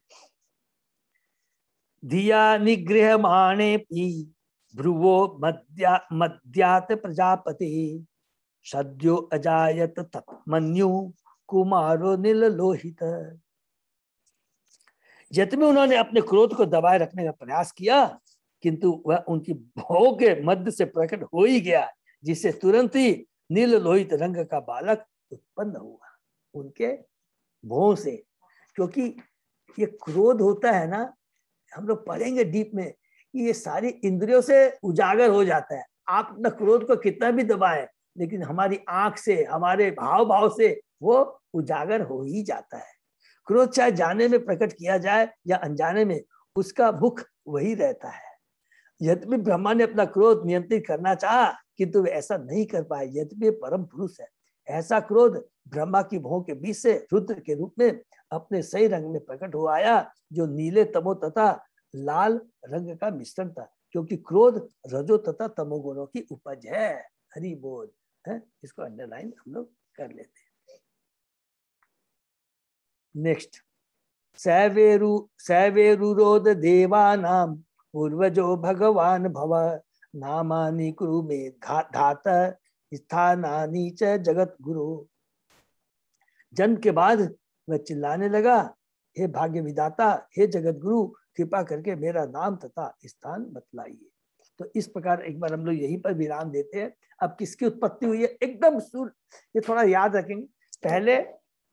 धिया निगृह माणे पी भ्रुवो मध्यात प्रजापति सद्यो अजायत तत्मन्यु कुमारो नील लोहित। जितने उन्होंने अपने क्रोध को दबाए रखने का प्रयास किया, किंतु वह उनकी भौं के मध्य से प्रकट हो ही गया, जिससे तुरंत ही नील लोहित रंग का बालक उत्पन्न हुआ उनके भौं से। क्योंकि ये क्रोध होता है ना, हम लोग पढ़ेंगे डीप में कि ये सारी इंद्रियों से उजागर हो जाता है। आप अपना क्रोध को कितना भी दबाएं, लेकिन हमारी आंख से, हमारे भाव भाव से वो उजागर हो ही जाता है। क्रोध चाहे जाने में प्रकट किया जाए या अनजाने में, उसका मुख वही रहता है। यद्यपि ब्रह्मा ने अपना क्रोध नियंत्रित करना चाहा, किंतु वे ऐसा नहीं कर पाए। यद्यपि परम पुरुष है, ऐसा क्रोध ब्रह्मा की भौं के बीच से रुद्र के रूप में अपने सही रंग में प्रकट हो आया, जो नीले तमो तथा लाल रंग का मिश्रण था। क्योंकि क्रोध रजो तथा तमो गुणों की उपज है। हरि बोल है। इसको अंडरलाइन हम लोग कर लेते हैं। नेक्स्ट, सैवेरुरोद देवानां पूर्वजो भगवान भव नामानि कुरु मे धात स्थानानि च जगत गुरु। जन्म के बाद वह चिल्लाने लगा, हे भाग्य विधाता, हे जगत गुरु, कृपा करके मेरा नाम तथा स्थान बतलाइए। तो इस प्रकार एक बार हम लोग यहीं पर विराम देते हैं। अब किसकी उत्पत्ति हुई है एकदम ये थोड़ा याद रखेंगे। पहले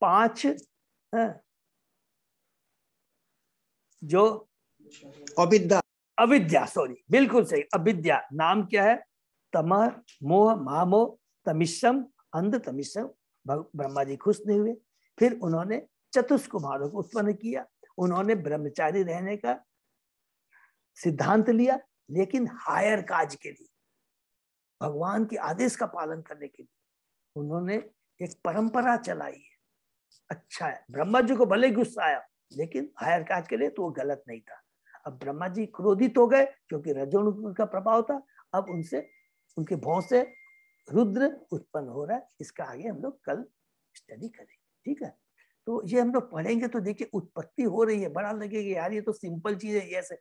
5 जो अविद्या, सॉरी, बिल्कुल सही, अविद्या नाम क्या है? तमह, मोह, महामोह, तमिश्रम, अंध तमिश्रम। ब्रह्मा जी खुश नहीं हुए। फिर उन्होंने चतुष्कुमारों को उत्पन्न किया। उन्होंने ब्रह्मचारी रहने का सिद्धांत लिया, लेकिन हायर काज के लिए, भगवान के आदेश का पालन करने के लिए उन्होंने एक परंपरा चलाई है। अच्छा है, ब्रह्मा जी को भले गुस्सा आया, लेकिन हायर काज के लिए तो वो गलत नहीं था। अब ब्रह्मा जी क्रोधित हो गए, क्योंकि रजोगुण का प्रभाव था। अब उनसे, उनके भौं से रुद्र उत्पन्न हो रहा है, इसका आगे हम लोग कल स्टडी करेंगे, ठीक है। तो ये हम लोग पढ़ेंगे तो देखिए उत्पत्ति हो रही है, बड़ा लगेगा यार ये तो सिंपल चीज है ऐसे,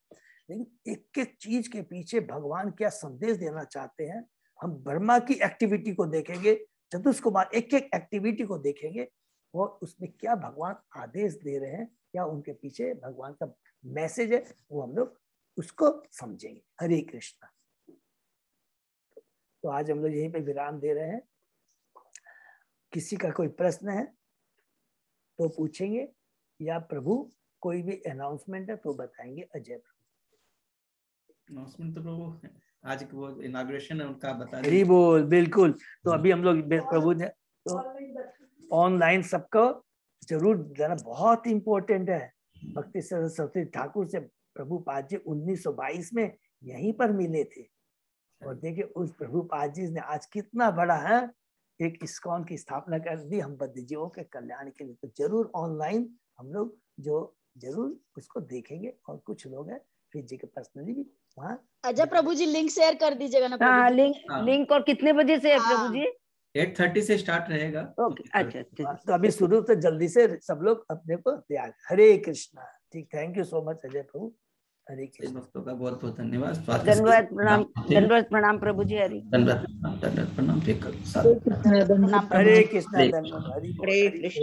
लेकिन एक एक चीज के पीछे भगवान क्या संदेश देना चाहते हैं। हम ब्रह्मा की एक्टिविटी को देखेंगे, चतुष्कुमार एक एक एक्टिविटी को देखेंगे और उसमें क्या भगवान आदेश दे रहे हैं, क्या उनके पीछे भगवान का मैसेज है, वो हम लोग उसको समझेंगे। हरे कृष्णा। तो आज हम लोग यहीं पे विराम दे रहे हैं। किसी का कोई प्रश्न है तो पूछेंगे, या प्रभु कोई भी अनाउंसमेंट है तो बताएंगे। अजय प्रभु। अनाउंसमेंट तो प्रभु आज वो इनॉग्रेशन है उनका बता हरी दीजिए। बोल। बिल्कुल, तो अभी हम लोग प्रभु ने तो ऑनलाइन सबको जरूर देना, बहुत इंपॉर्टेंट है। भक्ति सरस्वती ठाकुर से प्रभुपाद जी 1922 में यहीं पर मिले थे, और देखिए उस प्रभुपाद जी ने आज कितना बड़ा है एक इस्कॉन की स्थापना कर दी हम बद्ध-जीवों के कल्याण के लिए। तो जरूर ऑनलाइन हम लोग जो जरूर उसको देखेंगे, और कुछ लोग हैं फिर जी के पर्सनली भी वहाँ। अजय प्रभु जी लिंक शेयर कर दीजिएगा ना हाँ, प्रभु जी। लिंक और कितने बजे से है प्रभु जी? 8:30 से स्टार्ट रहेगा। ओके, अच्छा। तो अभी शुरू से जल्दी से सब लोग अपने को तैयार। हरे कृष्णा। ठीक, thank you so much Ajay Prabhu. Hare Krishna. भक्तों का बहुत बहुत धन्यवाद। दंडवत प्रणाम, दंडवत प्रणाम प्रभु जी। हरि दंडवत प्रणाम। हरे कृष्णा। धन्यवाद। हरे कृष्ण।